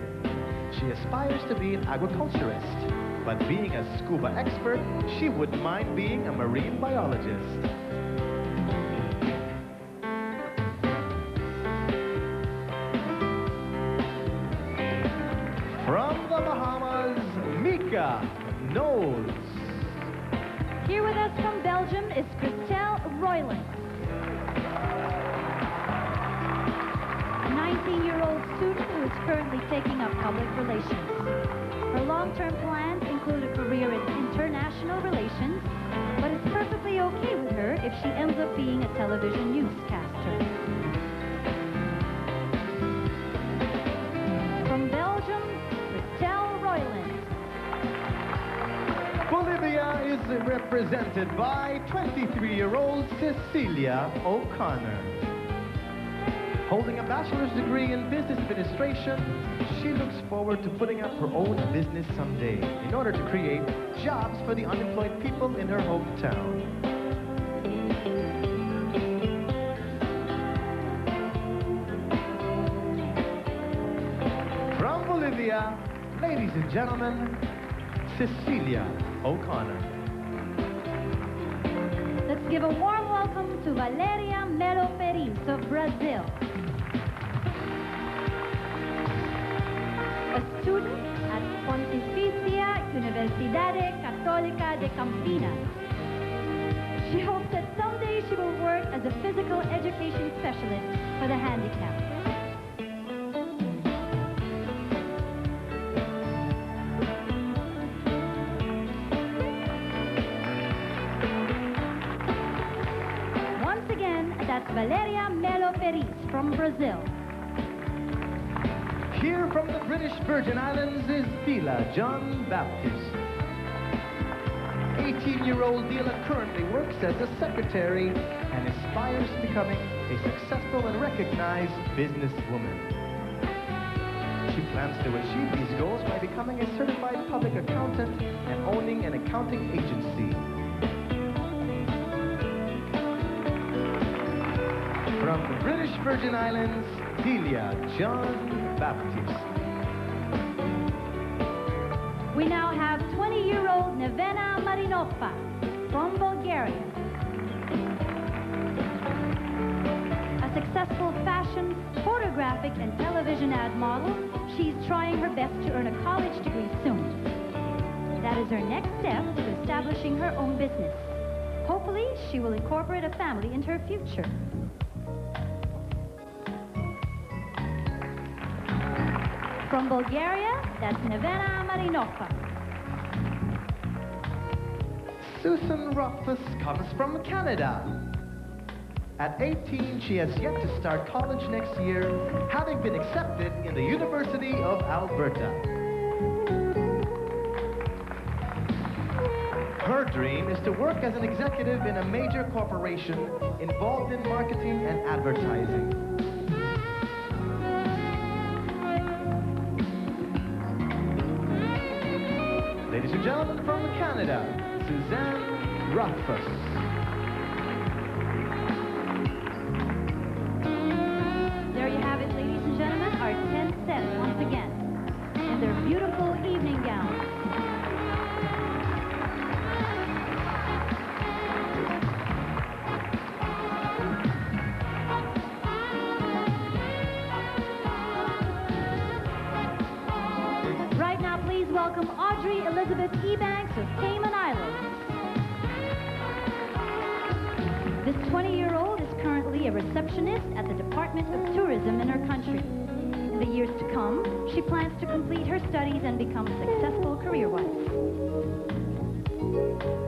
She aspires to be an agriculturist, but being a scuba expert, she wouldn't mind being a marine biologist. From the Bahamas, Mika Knowles. Here with us from Belgium is Christelle Royland. A 19-year-old student who is currently taking up public relations. Her long-term plans include a career in international relations, but it's perfectly okay with her if she ends up being a television newscaster. From Belgium, Christelle Royland. represented by 23-year-old Cecilia O'Connor. Holding a bachelor's degree in business administration, she looks forward to putting up her own business someday in order to create jobs for the unemployed people in her hometown. From Bolivia, ladies and gentlemen, Cecilia O'Connor. Let's give a warm welcome to Valeria Melo Peris of Brazil. A student at Pontificia Universidade Católica de Campinas. She hopes that someday she will work as a physical education specialist for the handicapped. Once again, that's Valeria Melo Peris from Brazil. Here from the British Virgin Islands is Dila John Baptist. 18-year-old Dila currently works as a secretary and aspires to becoming a successful and recognized businesswoman. She plans to achieve these goals by becoming a certified public accountant and owning an accounting agency. From the British Virgin Islands, Delia John Baptist. We now have 20-year-old Nevena Marinova from Bulgaria. A successful fashion, photographic, and television ad model, she's trying her best to earn a college degree soon. That is her next step to establishing her own business. Hopefully, she will incorporate a family into her future. From Bulgaria, that's Nevena Marinova. Susan Rothfuss comes from Canada. At 18, she has yet to start college next year, having been accepted in the University of Alberta. Her dream is to work as an executive in a major corporation involved in marketing and advertising. Ladies and gentlemen, from Canada, Suzanne Rothfuss. There you have it, ladies and gentlemen, our 10 sets once again, in their beautiful evening gowns. Right now, please welcome Audrey Elizabeth Ebanks of Cayman Islands. This 20-year-old is currently a receptionist at the Department of Tourism in her country. In the years to come, she plans to complete her studies and become a successful career wife.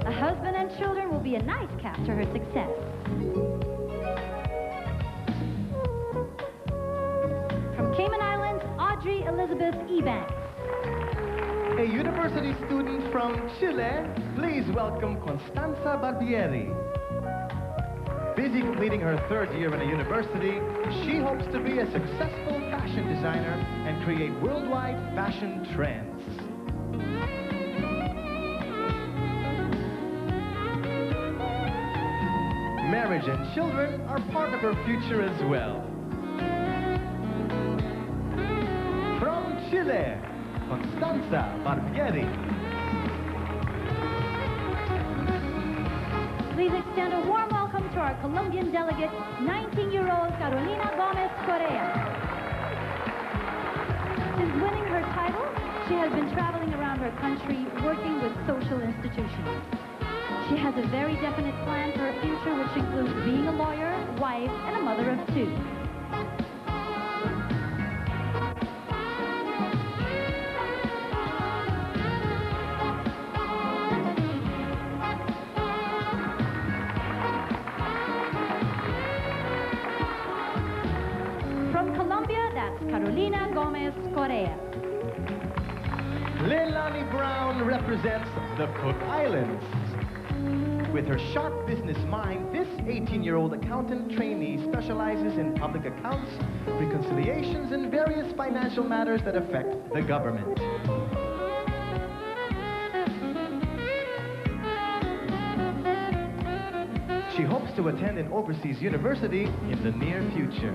A husband and children will be a nice cap to her success. From Cayman Islands, Audrey Elizabeth Ebanks. A university student from Chile, please welcome Constanza Barbieri. Busy completing her third year in a university, she hopes to be a successful fashion designer and create worldwide fashion trends. Marriage and children are part of her future as well. From Chile, Constanza Barbieri. Please extend a warm welcome to our Colombian delegate, 19-year-old Carolina Gomez Correa. Since winning her title, she has been traveling around her country working with social institutions. She has a very definite plan for her future, which includes being a lawyer, wife, and a mother of two. From Colombia, that's Carolina Gomez Correa. Leilani Brown represents the Cook Islands. With her sharp business mind, this 18-year-old accountant trainee specializes in public accounts, reconciliations, and various financial matters that affect the government. She hopes to attend an overseas university in the near future.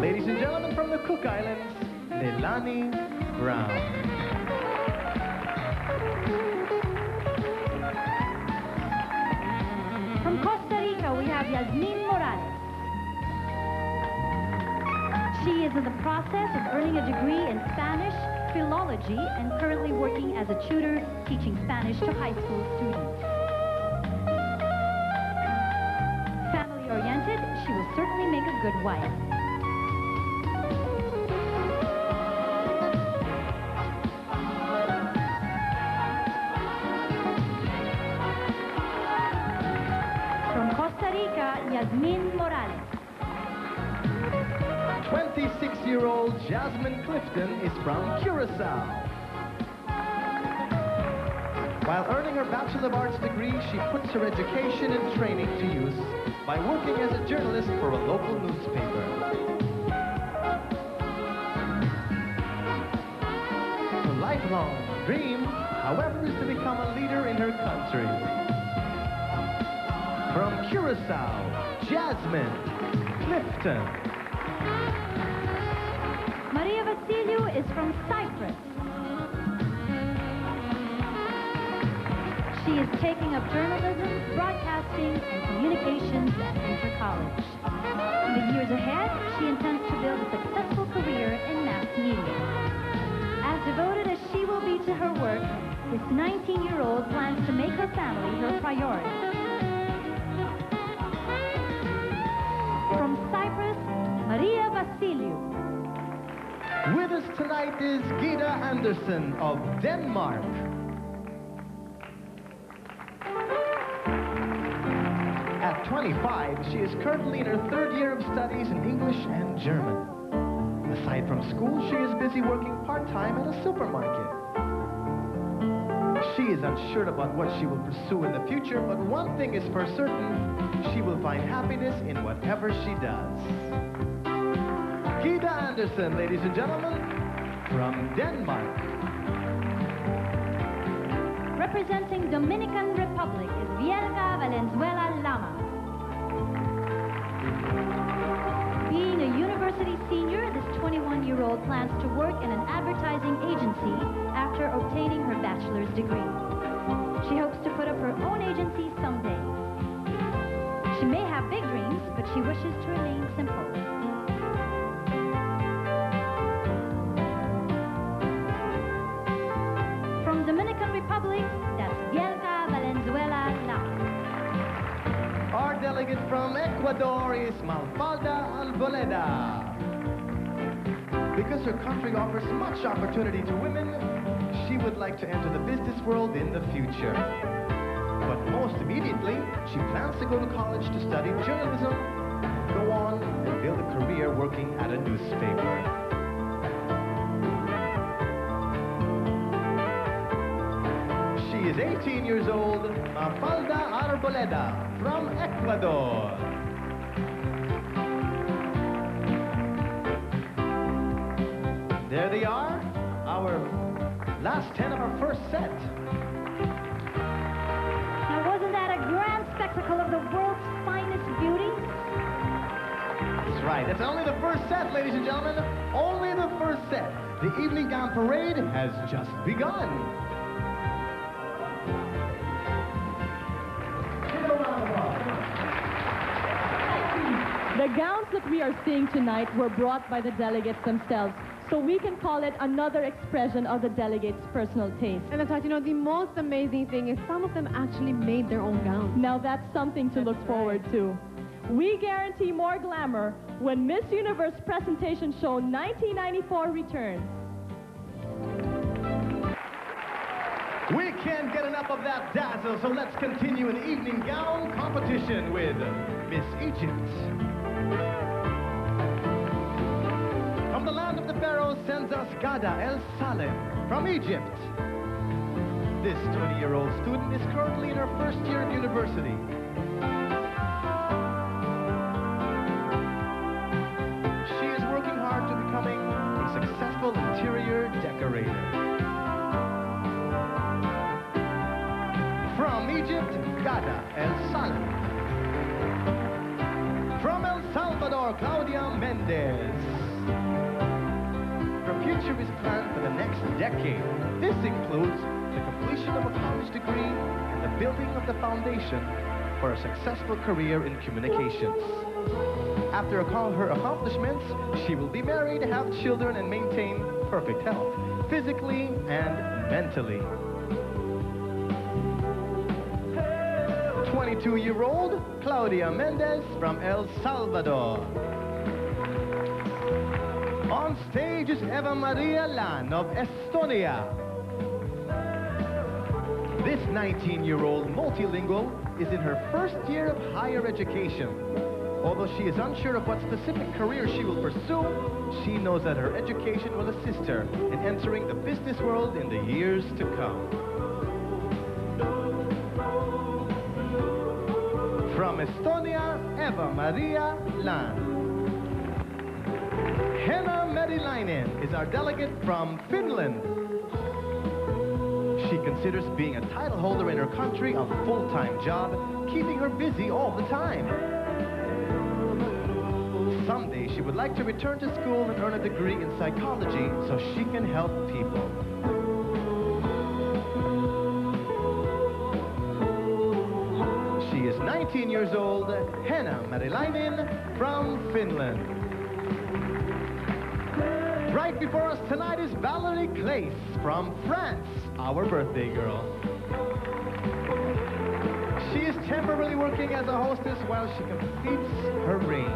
Ladies and gentlemen, from the Cook Islands, Leilani Brown. From Costa Rica, we have Yasmin Morales. She is in the process of earning a degree in Spanish philology and currently working as a tutor teaching Spanish to high school students. Family-oriented, she will certainly make a good wife. From Costa Rica, Yasmin Morales. 26-year-old Jasmine Clifton is from Curacao. While earning her Bachelor of Arts degree, she puts her education and training to use by working as a journalist for a local newspaper. Her lifelong dream, however, is to become a leader in her country. From Curacao, Jasmine Clifton. Maria Vasiliou is from Cyprus. She is taking up journalism, broadcasting, and communications at Inter College. In the years ahead, she intends to build a successful career in mass media. As devoted as she will be to her work, this 19-year-old plans to make her family her priority. From Cyprus, Maria Vasiliou. With us tonight is Gita Andersen of Denmark. At 25, she is currently in her third year of studies in English and German. Aside from school, she is busy working part-time at a supermarket. She is unsure about what she will pursue in the future, but one thing is for certain, she will find happiness in whatever she does. Gita Andersen, ladies and gentlemen, from Denmark. Representing Dominican Republic is Vielka Valenzuela Lama. Being a university senior, this 21-year-old plans to work in an advertising agency after obtaining her bachelor's degree. She hopes to put up her own agency someday. She may have big dreams, but she wishes to remain simple. From Dominican Republic, that's Vielka Valenzuela Lama. Our delegate from Ecuador is Mafalda Alboleda. Because her country offers much opportunity to women, she would like to enter the business world in the future. But most immediately, she plans to go to college to study journalism, go on and build a career working at a newspaper. She is 18 years old, Mafalda Arboleda from Ecuador. There they are, our last 10 of our first set. Now, wasn't that a grand spectacle of the world's finest beauty? That's right, that's only the first set, ladies and gentlemen. Only the first set. The evening gown parade has just begun. The gowns that we are seeing tonight were brought by the delegates themselves, so we can call it another expression of the delegates' personal taste. And Natasha, you know, the most amazing thing is some of them actually made their own gowns. Now that's something to look forward to. We guarantee more glamour when Miss Universe Presentation Show 1994 returns. We can't get enough of that dazzle, so let's continue an evening gown competition with Miss Egypt. From the land of the pharaohs sends us Gada El Salem from Egypt. This 20-year-old student is currently in her first year of university. She is working hard to becoming a successful interior decorator. From Egypt, Gada El Salam. From El Salvador, Claudia Mendez. Her future is planned for the next decade. This includes the completion of a college degree and the building of the foundation for a successful career in communications. After her accomplishments, she will be married, have children, and maintain perfect health, physically and mentally. 22-year-old Claudia Mendez from El Salvador. On stage is Eva Maria Lan of Estonia. This 19-year-old multilingual is in her first year of higher education. Although she is unsure of what specific career she will pursue, she knows that her education will assist her in entering the business world in the years to come. From Estonia, Eva Maria Lan. Henna Merilainen is our delegate from Finland. She considers being a title holder in her country a full-time job, keeping her busy all the time. Someday she would like to return to school and earn a degree in psychology so she can help people. She is 19 years old, Henna Merilainen from Finland. Right before us tonight is Valerie Claes from France, our birthday girl. She is temporarily working as a hostess while she completes her ring.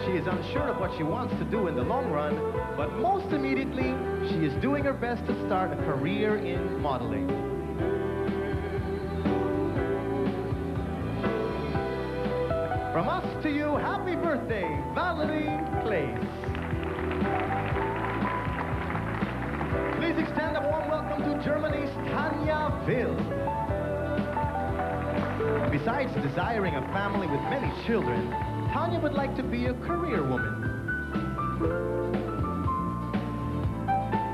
She is unsure of what she wants to do in the long run, but most immediately, she is doing her best to start a career in modeling. From us to you, happy birthday, Valerie Claes. Please extend a warm welcome to Germany's Tanja Wild. Besides desiring a family with many children, Tanja would like to be a career woman.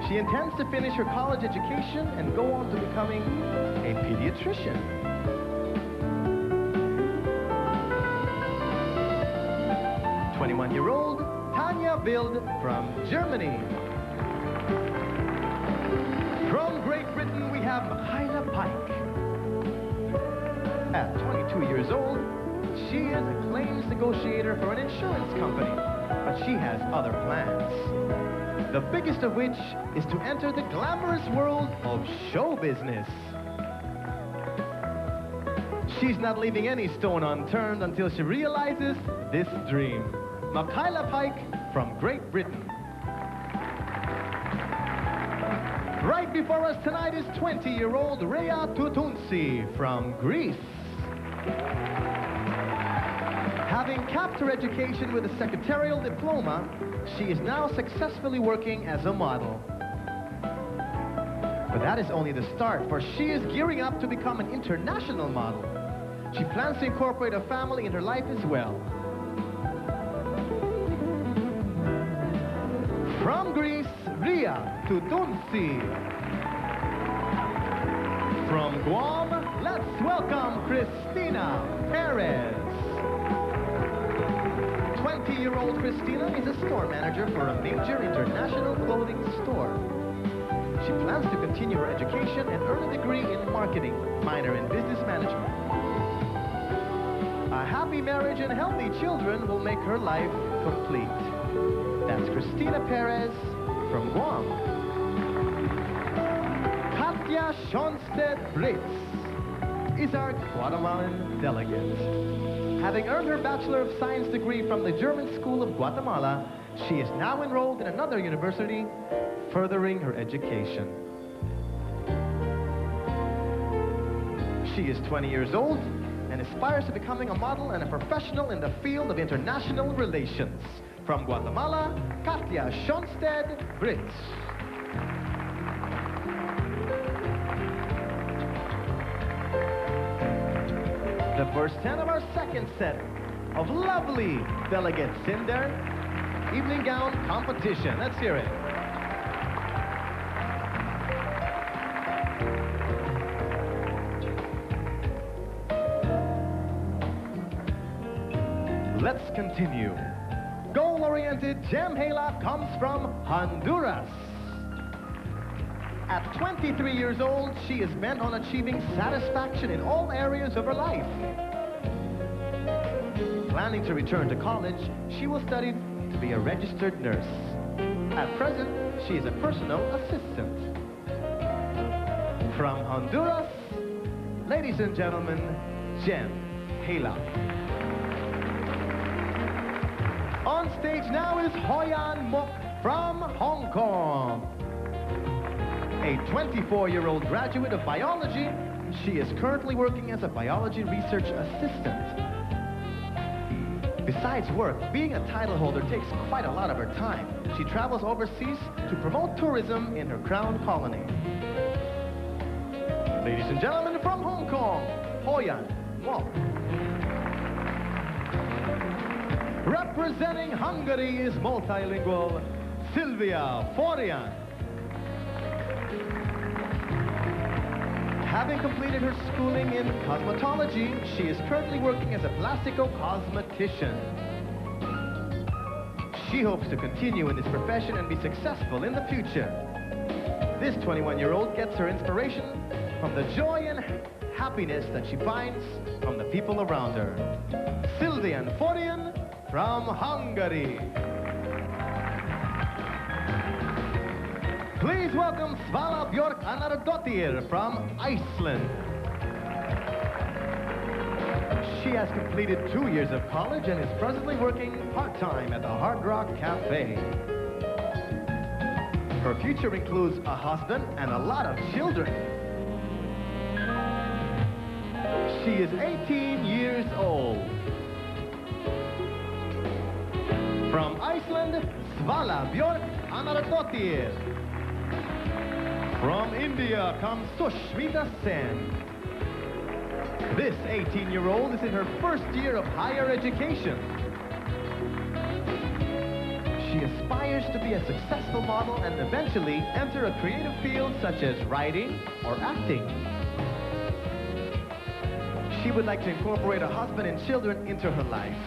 She intends to finish her college education and go on to becoming a pediatrician. Year-old Tanja Wild from Germany. From Great Britain, we have Michaela Pike. At 22 years old, she is a claims negotiator for an insurance company, but she has other plans. The biggest of which is to enter the glamorous world of show business. She's not leaving any stone unturned until she realizes this dream. Michaela Pike from Great Britain. Right before us tonight is 20-year-old Rhea Tutunsi from Greece. Having capped her education with a secretarial diploma, she is now successfully working as a model. But that is only the start, for she is gearing up to become an international model. She plans to incorporate a family in her life as well. From Greece, Rhea Tutunsi. From Guam, let's welcome Christina Perez. 20-year-old Christina is a store manager for a major international clothing store. She plans to continue her education and earn a degree in marketing, minor in business management. A happy marriage and healthy children will make her life complete. That's Christina Perez from Guam. Katja Schonstedt Britz is our Guatemalan delegate. Having earned her Bachelor of Science degree from the German School of Guatemala, she is now enrolled in another university, furthering her education. She is 20 years old and aspires to becoming a model and a professional in the field of international relations. From Guatemala, Katja Schonstedt Britz. first 10 of our second set of lovely delegates in their evening gown competition. Let's hear it. Let's continue. Goal-oriented Jem Hala comes from Honduras. At 23 years old, she is bent on achieving satisfaction in all areas of her life. Planning to return to college, she will study to be a registered nurse. At present, she is a personal assistant. From Honduras, ladies and gentlemen, Jem Hala. On stage now is Hoyan Mok from Hong Kong. A 24-year-old graduate of biology, she is currently working as a biology research assistant. Besides work, being a title holder takes quite a lot of her time. She travels overseas to promote tourism in her crown colony. Ladies and gentlemen, from Hong Kong, Hoyan Mok. Representing Hungary is multilingual Sylvia Florian. Having completed her schooling in cosmetology, she is currently working as a plastico-cosmetician. She hopes to continue in this profession and be successful in the future. This 21-year-old gets her inspiration from the joy and happiness that she finds from the people around her. Sylvia Florian from Hungary. Please welcome Svala Björk Anardottir from Iceland. She has completed 2 years of college and is presently working part-time at the Hard Rock Cafe. Her future includes a husband and a lot of children. She is 18 years old. From Iceland, Svala Björk Anardottir. From India comes Sushmita Sen. This 18-year-old is in her first year of higher education. She aspires to be a successful model and eventually enter a creative field such as writing or acting. She would like to incorporate a husband and children into her life.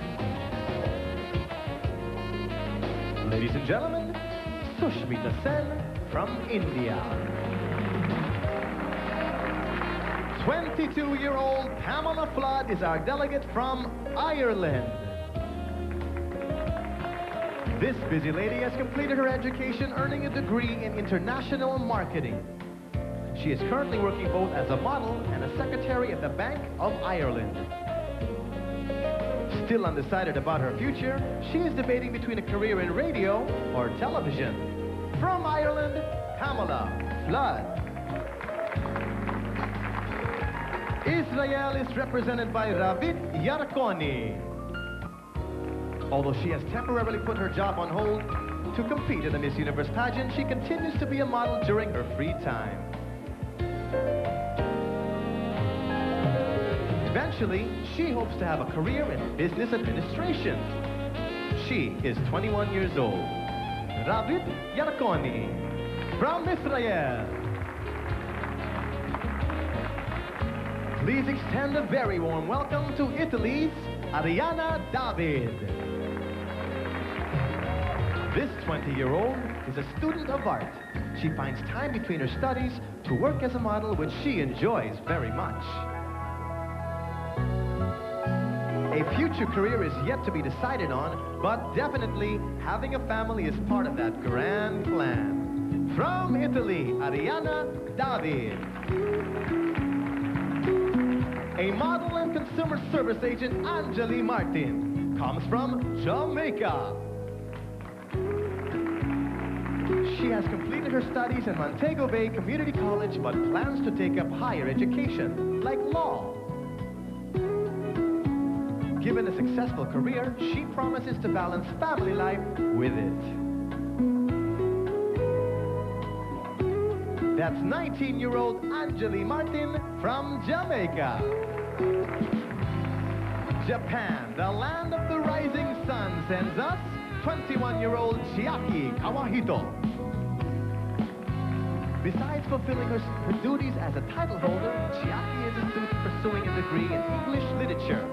Ladies and gentlemen, Sushmita Sen from India. 22-year-old Pamela Flood is our delegate from Ireland. This busy lady has completed her education, earning a degree in international marketing. She is currently working both as a model and a secretary at the Bank of Ireland. Still undecided about her future, she is debating between a career in radio or television. From Ireland, Pamela Flood. Israel is represented by Ravit Yarkoni. Although she has temporarily put her job on hold to compete in the Miss Universe pageant, she continues to be a model during her free time. Eventually, she hopes to have a career in business administration. She is 21 years old. Ravit Yarkoni from Israel. Please extend a very warm welcome to Italy's Ariana David. This 20-year-old is a student of art. She finds time between her studies to work as a model, which she enjoys very much. A future career is yet to be decided on, but definitely having a family is part of that grand plan. From Italy, Ariana David. A model and consumer service agent, Anjali Martin, comes from Jamaica. She has completed her studies in Montego Bay Community College, but plans to take up higher education, like law. Given a successful career, she promises to balance family life with it. That's 19-year-old Anjali Martin from Jamaica. Japan, the land of the rising sun, sends us 21-year-old Chiaki Kawahito. Besides fulfilling her duties as a title holder, Chiaki is a student pursuing a degree in English literature.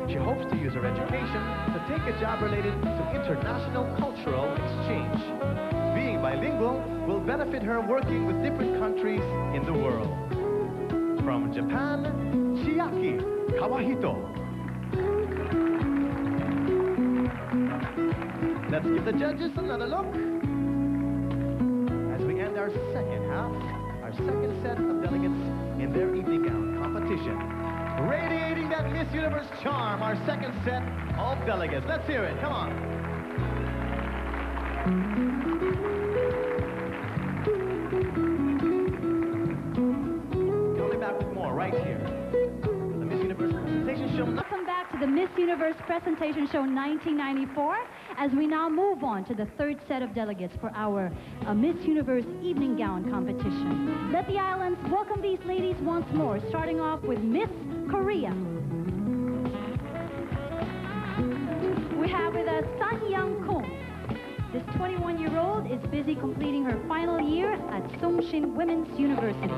She hopes to use her education to take a job related to international cultural exchange. Being bilingual will benefit her working with different countries in the world. From Japan, Chiaki Kawahito. Let's give the judges another look as we end our second half, our second set of delegates in their evening gown competition. Radiating that Miss Universe charm, our second set of delegates. Let's hear it, come on. Coming back with more right here. The Miss Universe presentation show. Welcome back to the Miss Universe Presentation Show 1994, as we now move on to the third set of delegates for our Miss Universe Evening Gown Competition. Let the islands welcome these ladies once more, starting off with Miss Korea. We have with us Sun Young Kung. This 21-year-old is busy completing her final year at Songshin Women's University.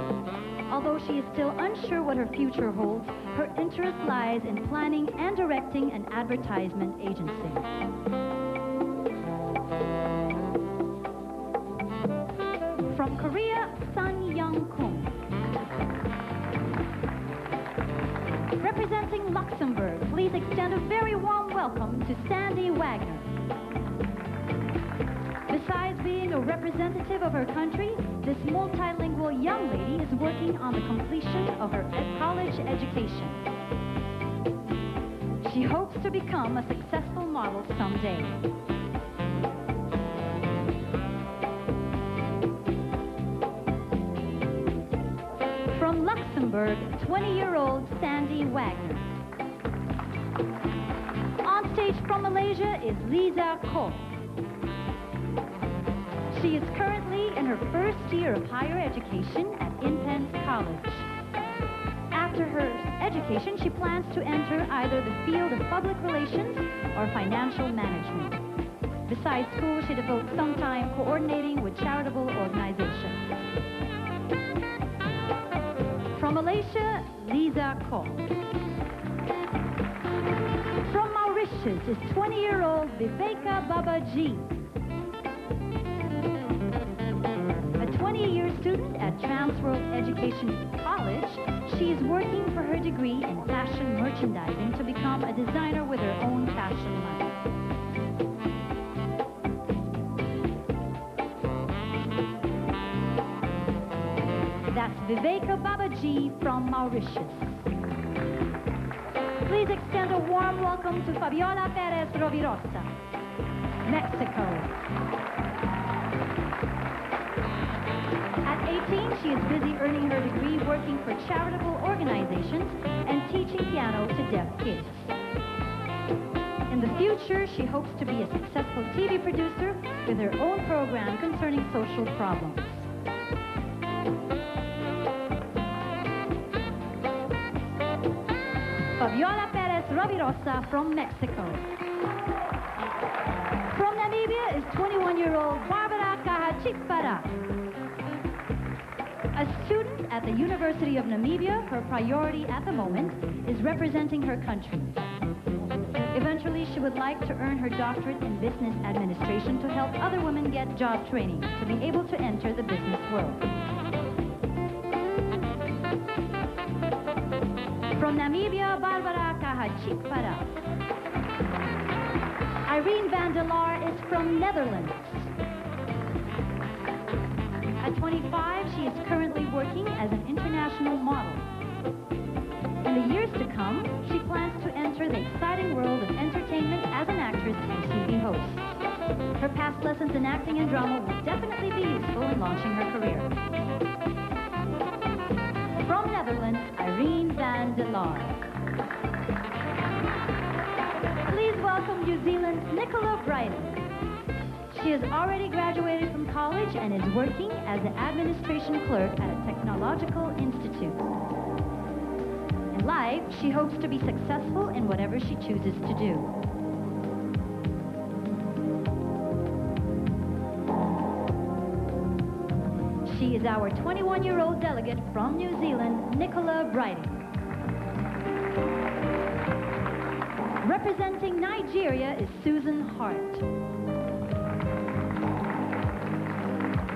Although she is still unsure what her future holds, her interest lies in planning and directing an advertisement agency. From Korea, Sun Young Kung. Representing Luxembourg, please extend a very warm welcome to Sandy Wagner. Besides being a representative of her country, this multilingual young lady is working on the completion of her college education. She hopes to become a successful model someday. From Luxembourg, 20-year-old Sandy Wagner. On stage from Malaysia is Lisa Koh. She is currently in her first year of higher education at Inpen's College. After her education, she plans to enter either the field of public relations or financial management. Besides school, she devotes some time coordinating with charitable organizations. From Malaysia, Lisa Koh. From Mauritius is 20-year-old Viveka Babaji. A 20-year student at Transworld Education College, she is working for her degree in fashion merchandising to become a designer with her own fashion line. That's Viveka Babaji from Mauritius. Please extend a warm welcome to Fabiola Perez Rovirosa, Mexico. At 18, she is busy earning her degree working for charitable organizations and teaching piano to deaf kids. In the future, she hopes to be a successful TV producer with her own program concerning social problems. Fabiola Perez Rovirosa from Mexico. From Namibia is 21-year-old Barbara Kahachikpara. A student at the University of Namibia, her priority at the moment is representing her country. Eventually, she would like to earn her doctorate in business administration to help other women get job training to be able to enter the business world. From Namibia, Barbara Kahachikpara. Irene van der Laar is from Netherlands. At 25, she is currently working as an international model. In the years to come, she plans to enter the exciting world of entertainment as an actress and TV host. Her past lessons in acting and drama will definitely be useful in launching her career. From Netherlands, Irene van der Laar. Please welcome New Zealand's Nicola Bryden. She has already graduated from college and is working as an administration clerk at a technological institute. And life, she hopes to be successful in whatever she chooses to do. She is our 21-year-old delegate from New Zealand, Nicola Brighting. Representing Nigeria is Susan Hart.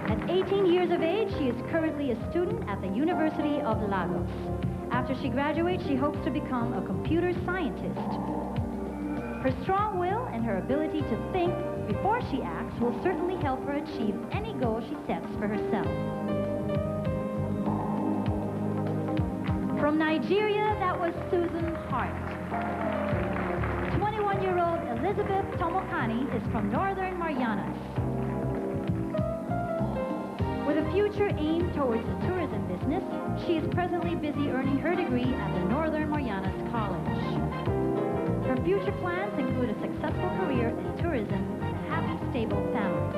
At 18 years of age, she is currently a student at the University of Lagos. After she graduates, she hopes to become a computer scientist. Her strong will and her ability to think before she acts will certainly help her achieve any goal she sets for herself. From Nigeria, that was Susan Hart. 21-year-old Elizabeth Tomokani is from Northern Marianas. With a future aimed towards the tourism business, she is presently busy earning her degree at the Northern Marianas College. Her future plans include a successful career in tourism and a happy, stable family.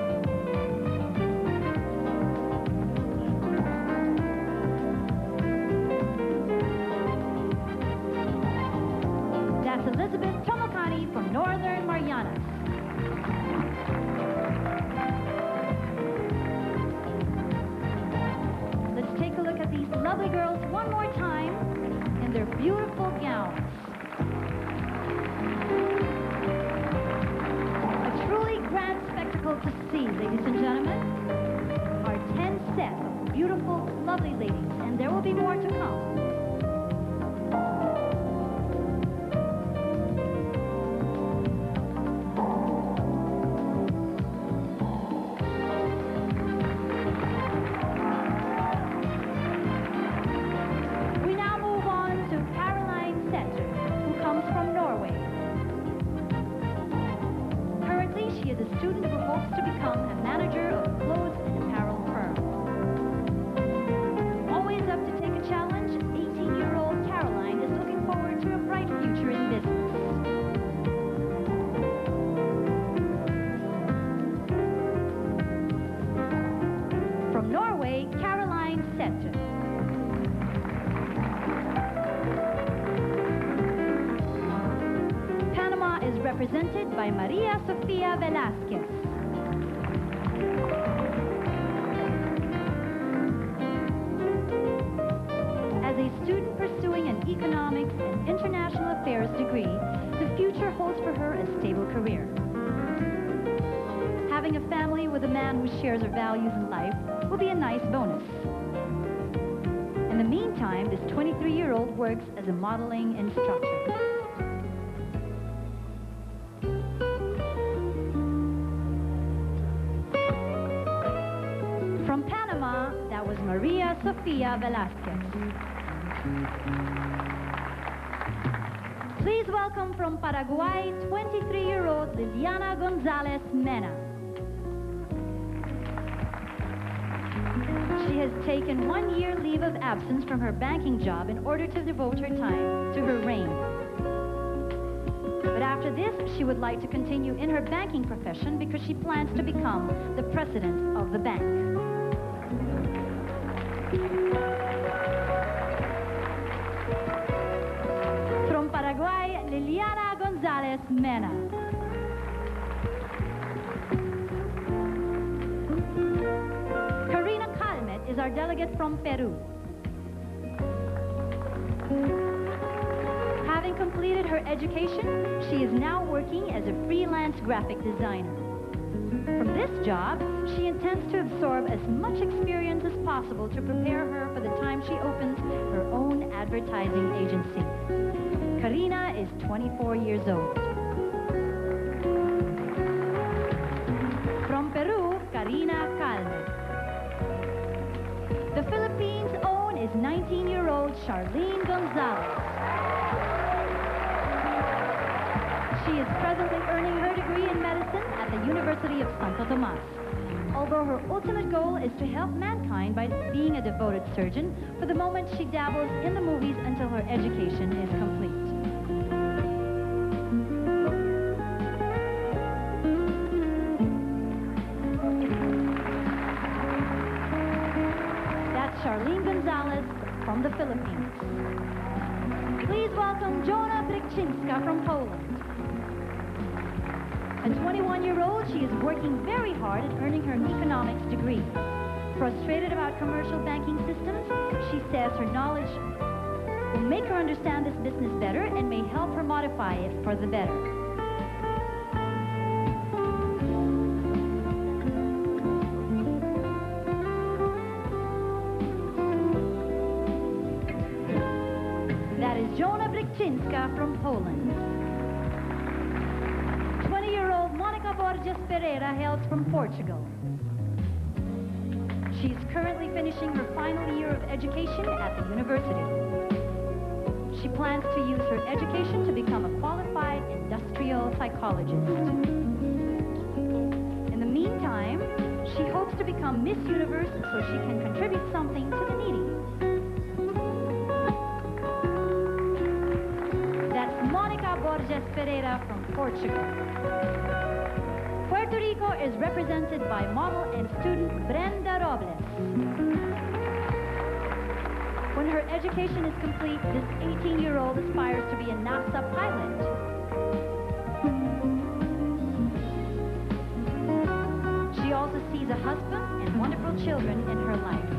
That's Elizabeth Tomokani from Northern Marianas. Let's take a look at these lovely girls one more time in their beautiful gowns. A truly grand spectacle to see, ladies and gentlemen. Our 10 set of beautiful, lovely ladies, and there will be more to come. Represented by Maria Sofia Velasquez. As a student pursuing an economics and international affairs degree, the future holds for her a stable career. Having a family with a man who shares her values in life will be a nice bonus. In the meantime, this 23-year-old works as a modeling instructor. Maria Sofia Velasquez. Please welcome from Paraguay, 23-year-old Liliana Gonzalez Mena. She has taken 1 year leave of absence from her banking job in order to devote her time to her reign. But after this, she would like to continue in her banking profession because she plans to become the president of the bank. From Paraguay, Liliana Gonzalez Mena. Karina Calmet is our delegate from Peru. Having completed her education, she is now working as a freelance graphic designer. From this job, she intends to absorb as much experience as possible to prepare her for the time she opens her own advertising agency. Karina is 24 years old. From Peru, Karina Calme. The Philippines' own is 19-year-old Charlene Gonzalez. She is presently earning her degree in medicine at the University of Santo Tomas. Although her ultimate goal is to help mankind by being a devoted surgeon, for the moment she dabbles in the movies until her education is complete. That's Charlene Gonzalez from the Philippines. welcome Jona Bryczynska from Poland. A 21-year-old, she is working very hard at earning her economics degree. Frustrated about commercial banking systems, she says her knowledge will make her understand this business better and may help her modify it for the better. That is Jona Bryczynska from Poland. 20-year-old Monica Borges Pereira hails from Portugal. She's currently finishing her final year of education at the university. She plans to use her education to become a qualified industrial psychologist. In the meantime, she hopes to become Miss Universe so she can contribute something to the needy. That's Monica Borges Pereira from Portugal. Puerto Rico is represented by model and student Brenda Robles. When her education is complete, this 18-year-old aspires to be a NASA pilot. She also sees a husband and wonderful children in her life.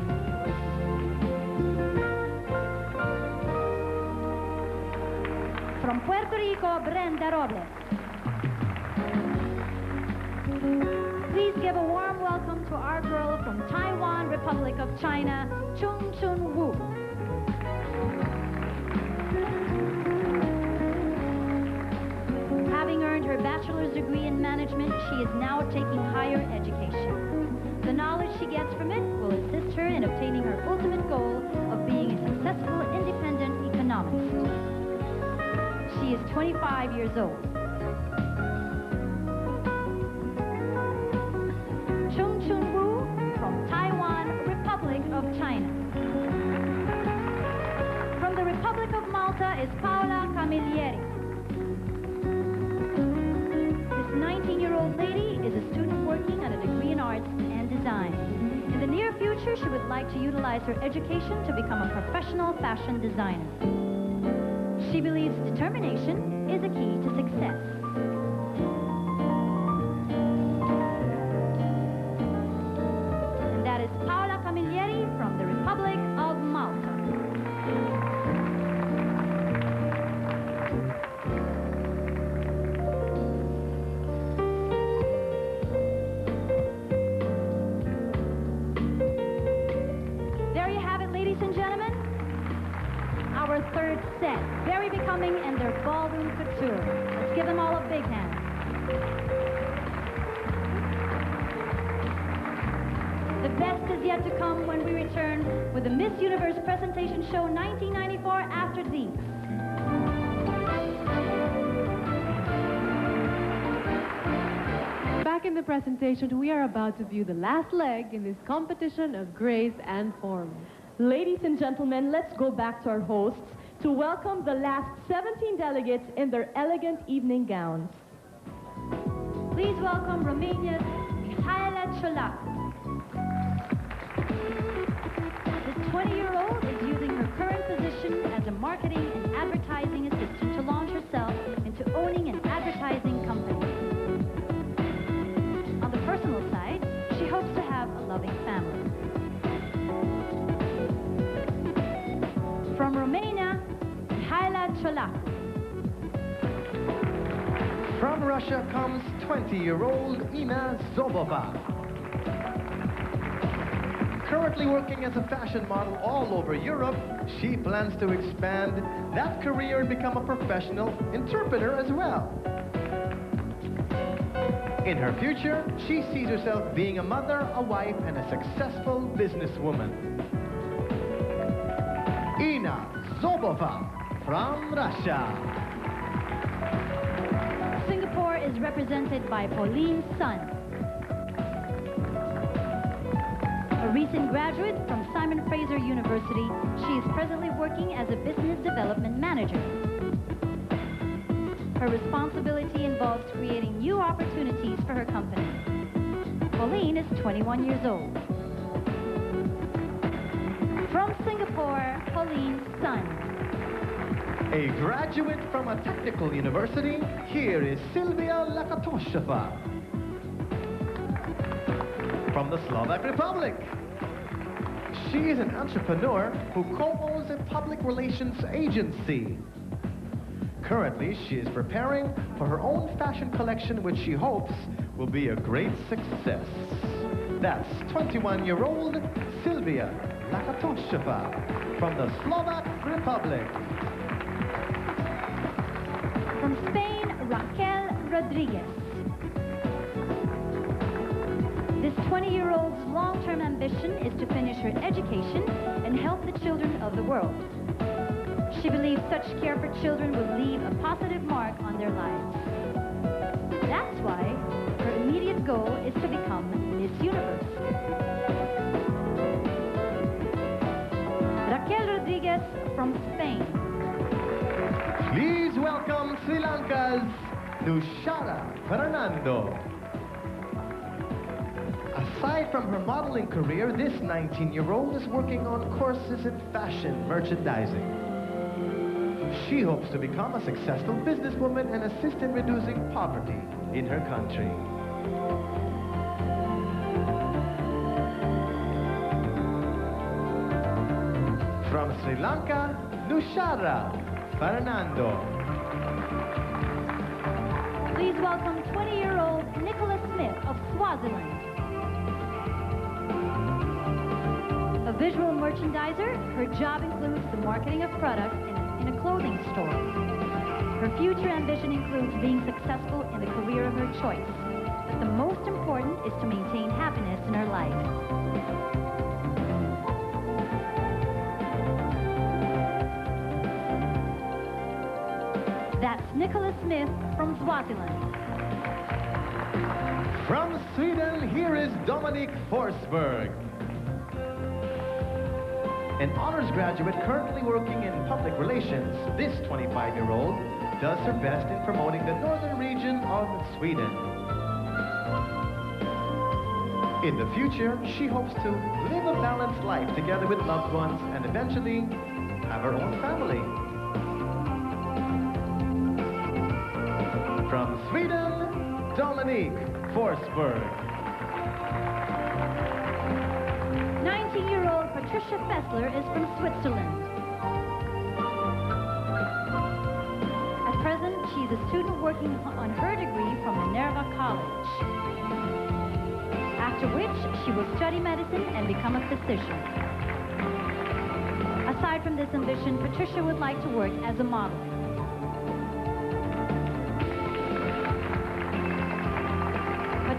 From Puerto Rico, Brenda Robles. Please give a warm welcome to our girl from Taiwan, Republic of China, Chung Chun Wu. Having earned her bachelor's degree in management, she is now taking higher education. The knowledge she gets from it will assist her in obtaining her ultimate goal of being a successful, independent economist. She is 25 years old. Chung Chun Wu from Taiwan, Republic of China. From the Republic of Malta is Paola Camilleri. This 19-year-old lady is a student working on a degree in arts and design. In the near future, she would like to utilize her education to become a professional fashion designer. She believes determination is a key to success. And that is Paola Camilleri from the Republic of Malta. There you have it, ladies and gentlemen. Our third set, very becoming in their ballroom couture. Let's give them all a big hand. The best is yet to come when we return with the Miss Universe Presentation Show 1994 after these. Back in the presentation, we are about to view the last leg in this competition of grace and form. Ladies and gentlemen, let's go back to our hosts to welcome the last 17 delegates in their elegant evening gowns. Please welcome Romania's Mihaela Ciolacu. This 20-year-old is using her current position as a marketing and advertising assistant to launch herself into owning an advertising company. On the personal side, she hopes to have a loving family. From Romania, Mihaela Ciolacu. From Russia comes 20-year-old Ina Zobova. Currently working as a fashion model all over Europe, she plans to expand that career and become a professional interpreter as well. In her future, she sees herself being a mother, a wife, and a successful businesswoman. Ina Zobova from Russia. Singapore is represented by Pauline Sun. A recent graduate from Simon Fraser University, she is presently working as a business development manager. Her responsibility involves creating new opportunities for her company. Pauline is 21 years old. From Singapore, Pauline Sun. A graduate from a technical university, here is Sylvia Lakatosheva. From the Slovak Republic. She is an entrepreneur who co-owns a public relations agency. Currently, she is preparing for her own fashion collection, which she hopes will be a great success. That's 21-year-old Sylvia Lakatosheva from the Slovak Republic. From Spain, Raquel Rodriguez. This 20-year-old's long-term ambition is to finish her education and help the children of the world. She believes such care for children will leave a positive mark on their lives. That's why her immediate goal is to become Miss Universe. Raquel Rodriguez from Spain. Please welcome Sri Lanka's Nushara Fernando. Aside from her modeling career, this 19-year-old is working on courses in fashion merchandising. She hopes to become a successful businesswoman and assist in reducing poverty in her country. From Sri Lanka, Nushara Fernando. Please welcome 20-year-old Nicholas Smith of Swaziland. A visual merchandiser, her job includes the marketing of products in a clothing store. Her future ambition includes being successful in the career of her choice. But the most important is to maintain happiness in her life. That's Nicholas Smith from Swaziland. From Sweden, here is Dominic Forsberg. An honors graduate currently working in public relations, this 25-year-old does her best in promoting the northern region of Sweden. In the future, she hopes to live a balanced life together with loved ones and eventually have her own family. From Sweden, Dominique Forsberg. 19-year-old Patricia Fessler is from Switzerland. At present, she is a student working on her degree from Minerva College. After which, she will study medicine and become a physician. Aside from this ambition, Patricia would like to work as a model.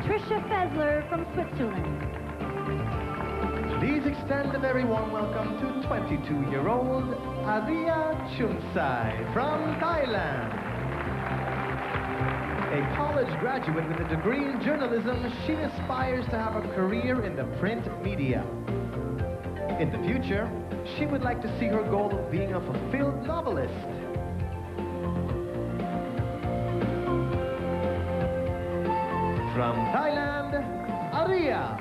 Patricia Fessler from Switzerland. Please extend a very warm welcome to 22-year-old Aria Chumsai from Thailand. A college graduate with a degree in journalism, she aspires to have a career in the print media. In the future, she would like to see her goal of being a fulfilled novelist. From Thailand, Aria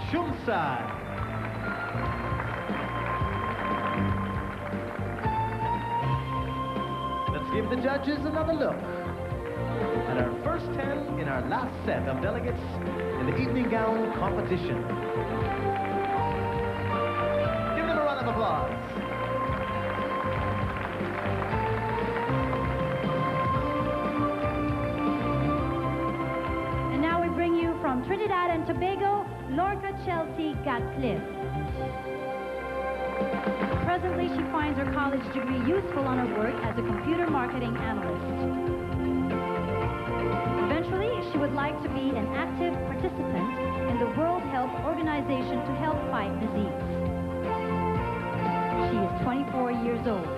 Chumsai. Let's give the judges another look at our first 10 in our last set of delegates in the evening gown competition. Give them a round of applause. And now we bring you from Trinidad and Tobago, Lorca Chelsea Gatcliffe. Presently, she finds her college degree useful on her work as a computer marketing analyst. Eventually, she would like to be an active participant in the World Health Organization to help fight disease. She is 24 years old.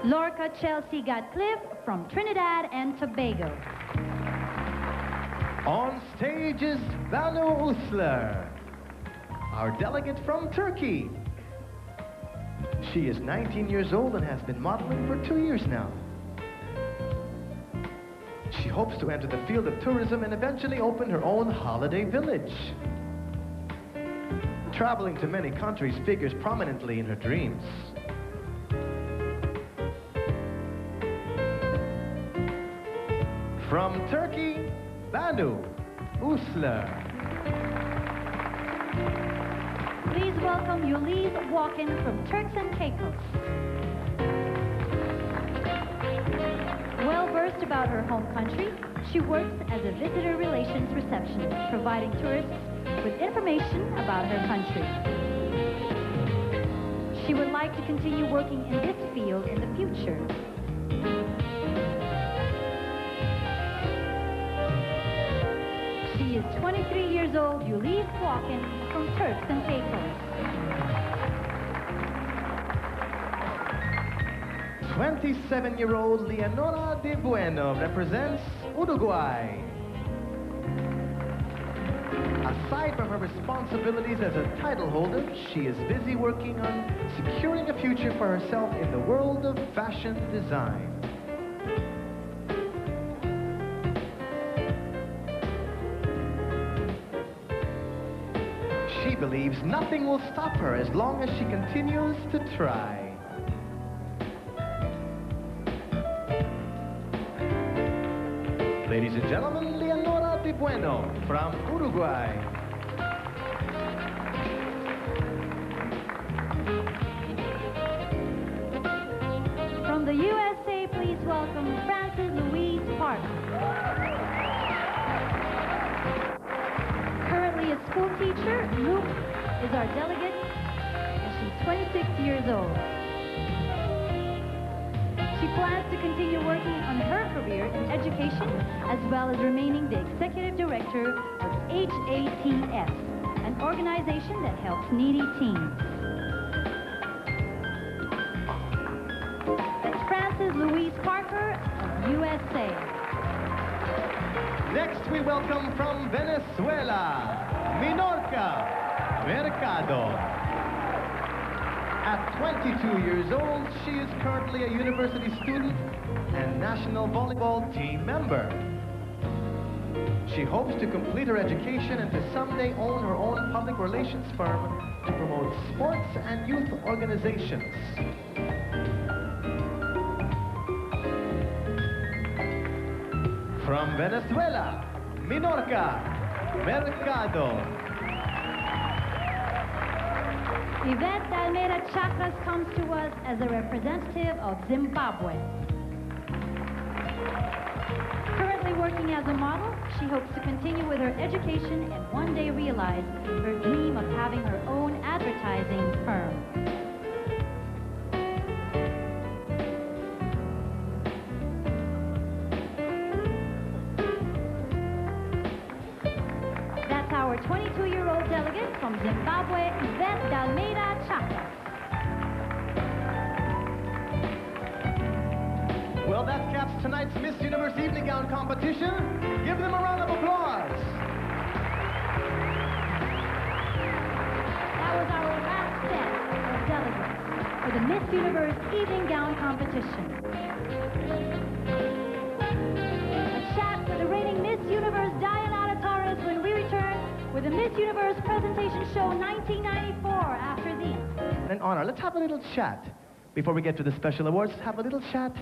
Lorca Chelsea Gatcliffe from Trinidad and Tobago. On stage is Banu Usler, our delegate from Turkey. She is 19 years old and has been modeling for 2 years now. She hopes to enter the field of tourism and eventually open her own holiday village. Traveling to many countries figures prominently in her dreams. From Turkey, Banu Usler. Please welcome Yulise Walken from Turks and Caicos. Well versed about her home country, she works as a visitor relations receptionist, providing tourists with information about her country. She would like to continue working in this field in the future. She is 23 years old, Yulise Walken from Turks and Caicos. 27-year-old Leonora De Bueno represents Uruguay. Aside from her responsibilities as a title holder, she is busy working on securing a future for herself in the world of fashion design. She believes nothing will stop her as long as she continues to try. Ladies and gentlemen, Leonora De Bueno from Uruguay. From the USA, please welcome Frances Louise Parker. Currently a school teacher, Luke is our delegate, and she's 26 years old. She plans to continue working on her career in education, as well as remaining the executive director of HATS, an organization that helps needy teens. That's Frances Louise Parker of USA. Next we welcome from Venezuela, Minorca Mercado. At 22 years old, she is currently a university student and national volleyball team member. She hopes to complete her education and to someday own her own public relations firm to promote sports and youth organizations. From Venezuela, Minorca Mercado. Yvette Almeida Chakras comes to us as a representative of Zimbabwe. Currently working as a model, she hopes to continue with her education and one day realize her dream of having her own advertising firm. That's our 22-year-old delegate from Zimbabwe, Yvette Dalmeida Chakras. Well, that caps tonight's Miss Universe evening gown competition. Give them a round of applause. That was our last set of delegates for the Miss Universe evening gown competition. A chat with the reigning Miss Universe Diana Torres when we return with the Miss Universe Presentation Show 1994 after these. An honor. Let's have a little chat. Before we get to the special awards, let's have a little chat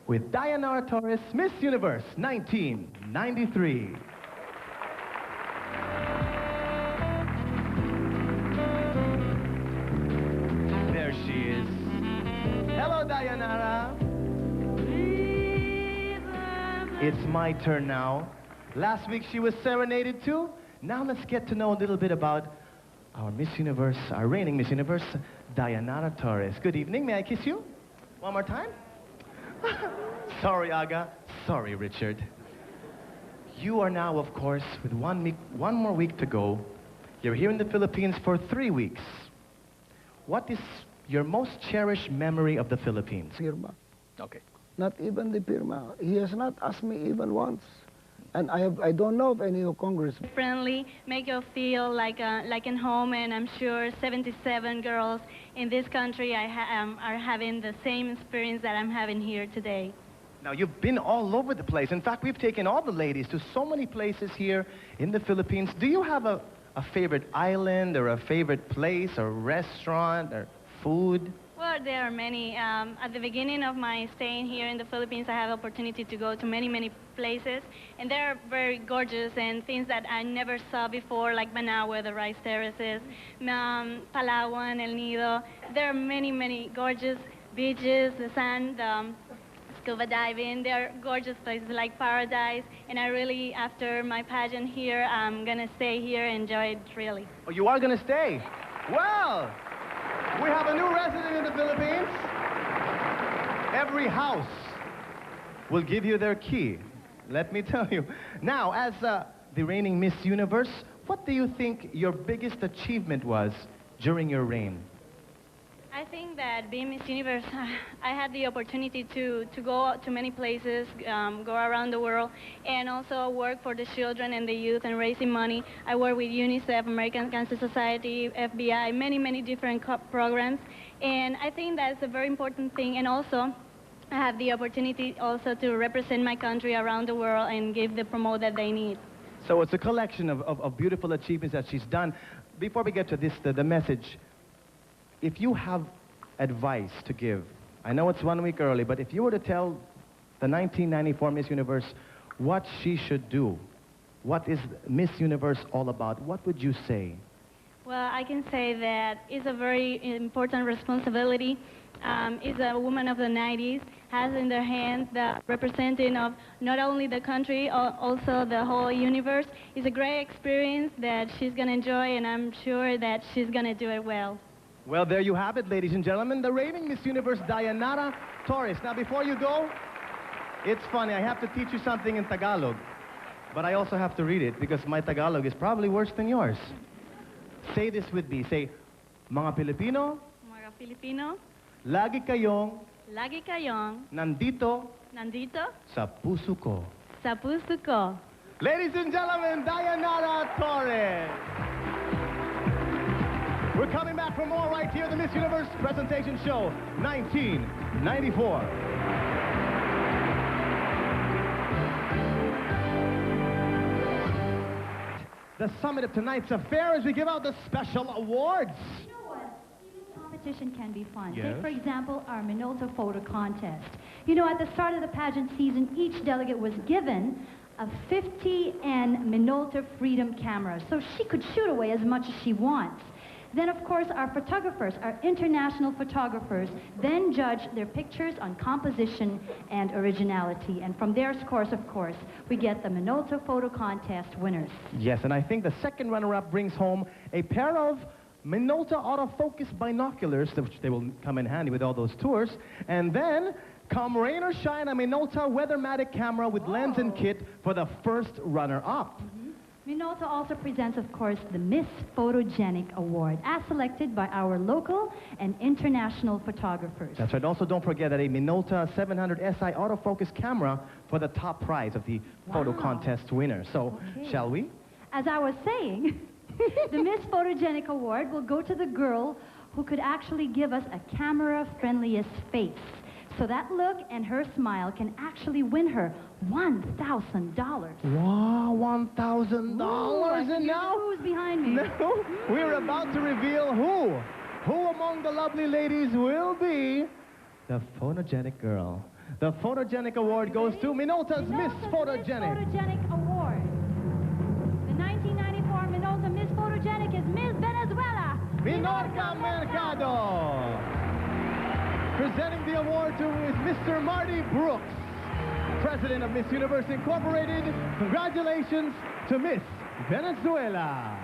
with Diana Torres, Miss Universe 1993. There she is. Hello, Diana. It's my turn now. Last week she was serenaded too. Now let's get to know a little bit about our Miss Universe, our reigning Miss Universe, Diana Torres. Good evening. May I kiss you? One more time? Sorry, Aga. Sorry, Richard. You are now, of course, with one more week to go. You're here in the Philippines for 3 weeks. What is your most cherished memory of the Philippines? Firma. Okay. Not even the firma. He has not asked me even once. And I don't know of any congressman. Friendly, make you feel like in home, and I'm sure 77 girls in this country are having the same experience that I'm having here today. Now, you've been all over the place. In fact, we've taken all the ladies to so many places here in the Philippines. Do you have a a favorite island or a favorite place or restaurant or food? Well, there are many. At the beginning of my staying here in the Philippines, I have opportunity to go to many, many places, and they're very gorgeous and things that I never saw before, like Managua, the rice terraces, Palawan, El Nido. There are many, many gorgeous beaches, the sand, scuba diving. They're gorgeous places like paradise, and I really, after my pageant here, I'm gonna stay here and enjoy it really. Oh, you are gonna stay? Well, we have a new resident in the Philippines. Every house will give you their key. Let me tell you. Now, as the reigning Miss Universe, what do you think your biggest achievement was during your reign? I think that being Miss Universe, I had the opportunity to go to many places, go around the world, and also work for the children and the youth and raising money. I work with UNICEF, American Cancer Society, FBI, many, many different programs. And I think that's a very important thing. And also, I have the opportunity also to represent my country around the world and give the promote that they need. So it's a collection of beautiful achievements that she's done. Before we get to this, the message, if you have advice to give, I know it's 1 week early, but if you were to tell the 1994 Miss Universe what she should do, what is Miss Universe all about, what would you say? Well, I can say that it's a very important responsibility. Is a woman of the 90s, has in their hands the representing of not only the country, also the whole universe. It's a great experience that she's going to enjoy, and I'm sure that she's going to do it well. Well, there you have it, ladies and gentlemen, the reigning Miss Universe, Dayanara Torres. Now, before you go, it's funny, I have to teach you something in Tagalog, but I also have to read it because my Tagalog is probably worse than yours. Say this with me. Say, mga Pilipino, lagi kayong nandito sa puso ko. Sa puso ko. Ladies and gentlemen, Dayanara Torres. We're coming back for more right here, the Miss Universe Presentation Show 1994. The summit of tonight's affair as we give out the special awards. You know what? Even competition can be fun. Yes. Take, for example, our Minolta photo contest. You know, at the start of the pageant season, each delegate was given a 50N Minolta Freedom camera, so she could shoot away as much as she wants. Then, of course, our photographers, our international photographers, then judge their pictures on composition and originality. And from their scores, of course, we get the Minolta Photo Contest winners. Yes, and I think the second runner-up brings home a pair of Minolta autofocus binoculars, which they will come in handy with all those tours. And then, come rain or shine, a Minolta Weathermatic camera with lens and kit for the first runner-up. Minolta also presents, of course, the Miss Photogenic Award, as selected by our local and international photographers. That's right. Also, don't forget that a Minolta 700 SI autofocus camera for the top prize of the photo contest winner. So, shall we? As I was saying, the Miss Photogenic Award will go to the girl who could actually give us a camera-friendliest face. So that look and her smile can actually win her $1,000. Wow, $1,000! And now, who's behind me? No, we're about to reveal who among the lovely ladies will be the photogenic girl. The Photogenic Award goes to Minolta's Miss Photogenic. Miss Photogenic Award. The 1994 Minolta Miss Photogenic is Miss Venezuela, Minorca Mercado. Presenting the award to is Mr. Marty Brooks, President of Miss Universe Incorporated. Congratulations to Miss Venezuela.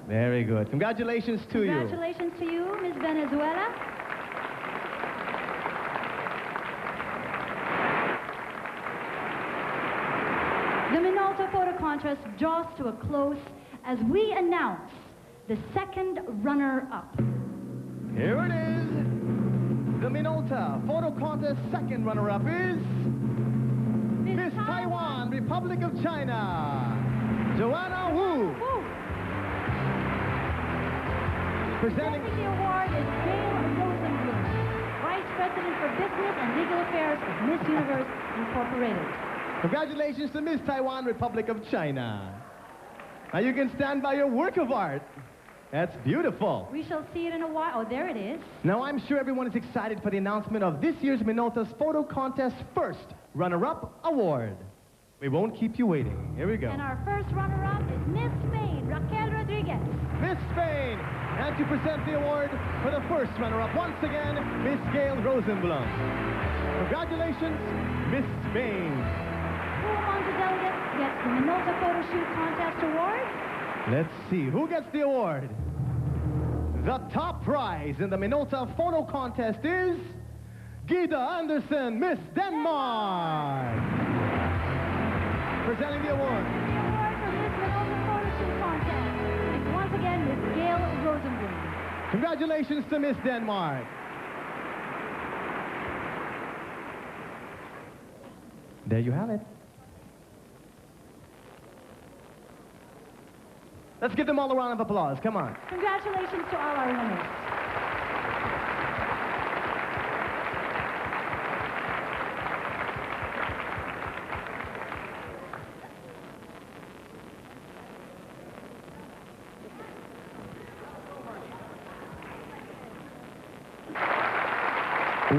Very good. Congratulations to you. Congratulations to you, Miss Venezuela. The Minolta Photo Contest draws to a close as we announce the second runner-up. Here it is. The Minolta Photo Contest second runner-up is Miss Taiwan, Republic of China, Joanna Wu. Presenting the award is Gail Rosenblum, Vice President for Business and Legal Affairs of Miss Universe Incorporated. Congratulations to Miss Taiwan, Republic of China. Now you can stand by your work of art. That's beautiful. We shall see it in a while. Oh, there it is. Now I'm sure everyone is excited for the announcement of this year's Minota's Photo Contest First Runner-Up Award. We won't keep you waiting. Here we go. And our first runner-up is Miss Spain, Raquel Rodriguez. Miss Spain. And to present the award for the first runner-up, once again, Miss Gail Rosenblum. Congratulations, Miss Spain. Who among the delegates gets the Minota Photo Shoot Contest Award? Let's see, who gets the award? The top prize in the Minota Photo Contest is Gita Anderson, Miss Denmark. Presenting the award. The award for Miss Minota Photo Shoot Contest is once again Miss Gail Rosenblum. Congratulations to Miss Denmark. There you have it. Let's give them all a round of applause. Come on. Congratulations to all our winners.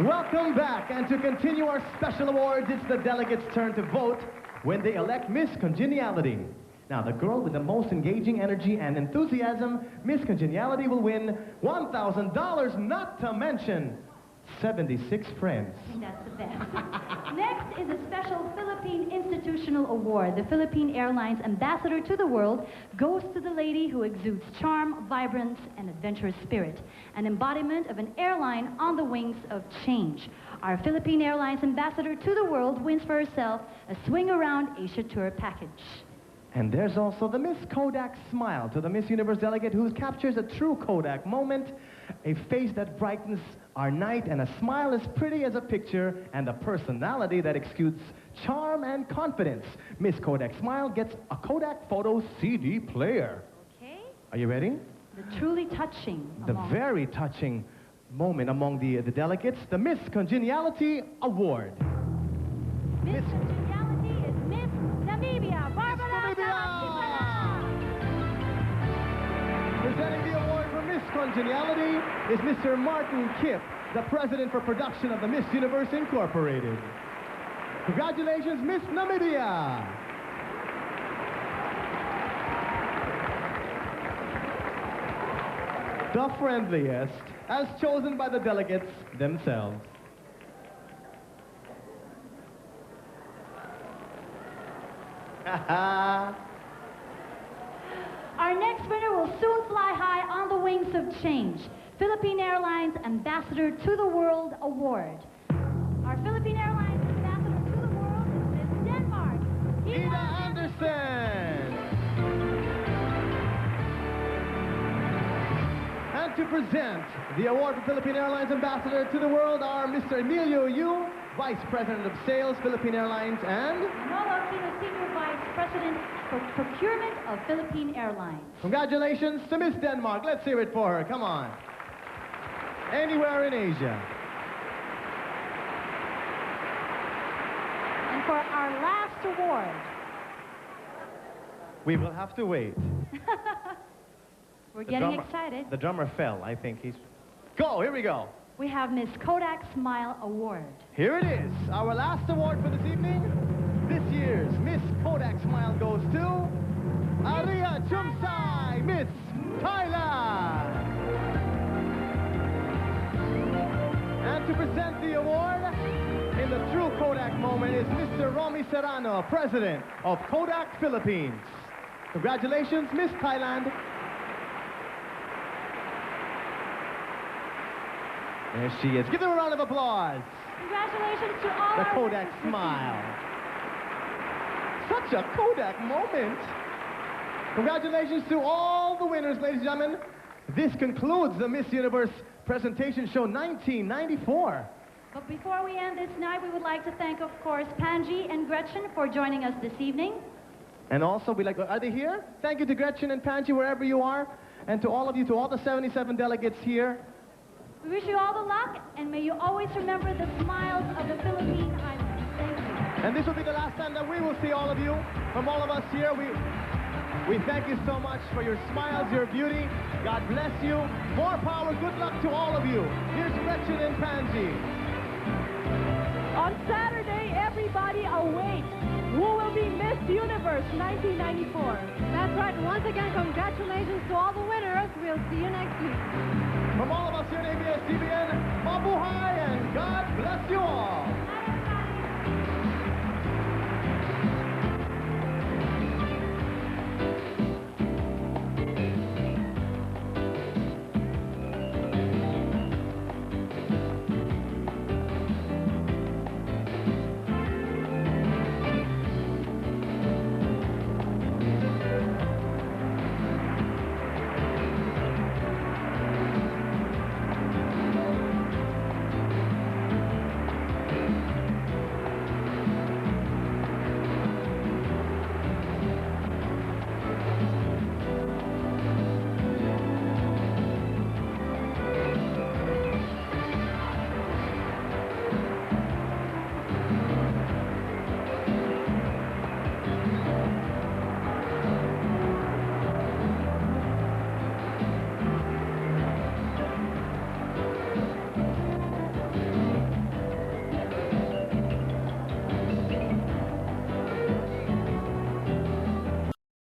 Welcome back, and to continue our special awards, it's the delegates' turn to vote when they elect Miss Congeniality. Now, the girl with the most engaging energy and enthusiasm, Miss Congeniality, will win $1,000, not to mention 76 friends. That's the best. Next is a special Philippine Institutional Award. The Philippine Airlines Ambassador to the World goes to the lady who exudes charm, vibrance, and adventurous spirit, an embodiment of an airline on the wings of change. Our Philippine Airlines Ambassador to the World wins for herself a Swing Around Asia Tour package. And there's also the Miss Kodak smile to the Miss Universe delegate who captures a true Kodak moment, a face that brightens our night, and a smile as pretty as a picture, and a personality that exudes charm and confidence. Miss Kodak smile gets a Kodak photo CD player. Okay. Are you ready? The truly touching. The very touching moment among the delegates, the Miss Congeniality Award. Miss Congeniality is Miss Namibia, Barbara. Presenting the award for Miss Congeniality is Mr. Martin Kipp, the president for production of the Miss Universe Incorporated. Congratulations, Miss Namibia. The friendliest, as chosen by the delegates themselves. Our next winner will soon fly high on the wings of change. Philippine Airlines Ambassador to the World Award. Our Philippine Airlines Ambassador to the World is Miss Denmark, Gita Anderson. And to present the award for Philippine Airlines Ambassador to the World are Mr. Emilio Yu, Vice President of Sales, Philippine Airlines, and Manolo Aquino, Senior Vice President for Procurement of Philippine Airlines. Congratulations to Miss Denmark. Let's hear it for her. Come on. Anywhere in Asia. And for our last award, we will have to wait. We're getting excited. The drummer fell. I think he's... Go, here we go. We have Miss Kodak Smile Award. Here it is. Our last award for this evening. This year's Miss Kodak Smile goes to Aria Chumsai, Miss Thailand. And to present the award in the true Kodak moment is Mr. Romy Serrano, President of Kodak Philippines. Congratulations, Miss Thailand. There she is. Give them a round of applause. Congratulations to all The our Kodak winners. smile. Such a Kodak moment. Congratulations to all the winners, ladies and gentlemen. This concludes the Miss Universe Presentation Show 1994. But before we end this night, we would like to thank, of course, Panji and Gretchen for joining us this evening. And also, we'd like to... Are they here? Thank you to Gretchen and Panji, wherever you are. And to all of you, to all the 77 delegates here. We wish you all the luck, and may you always remember the smiles of the Philippine Islands. Thank you. And this will be the last time that we will see all of you. From all of us here, we thank you so much for your smiles, your beauty. God bless you. More power. Good luck to all of you. Here's Gretchen and Pansy. On Saturday, everybody await who will be Miss Universe 1994. That's right. Once again, congratulations to all the winners. We'll see you next week. From all of us here at ABS-CBN, mabuhay and God bless you all.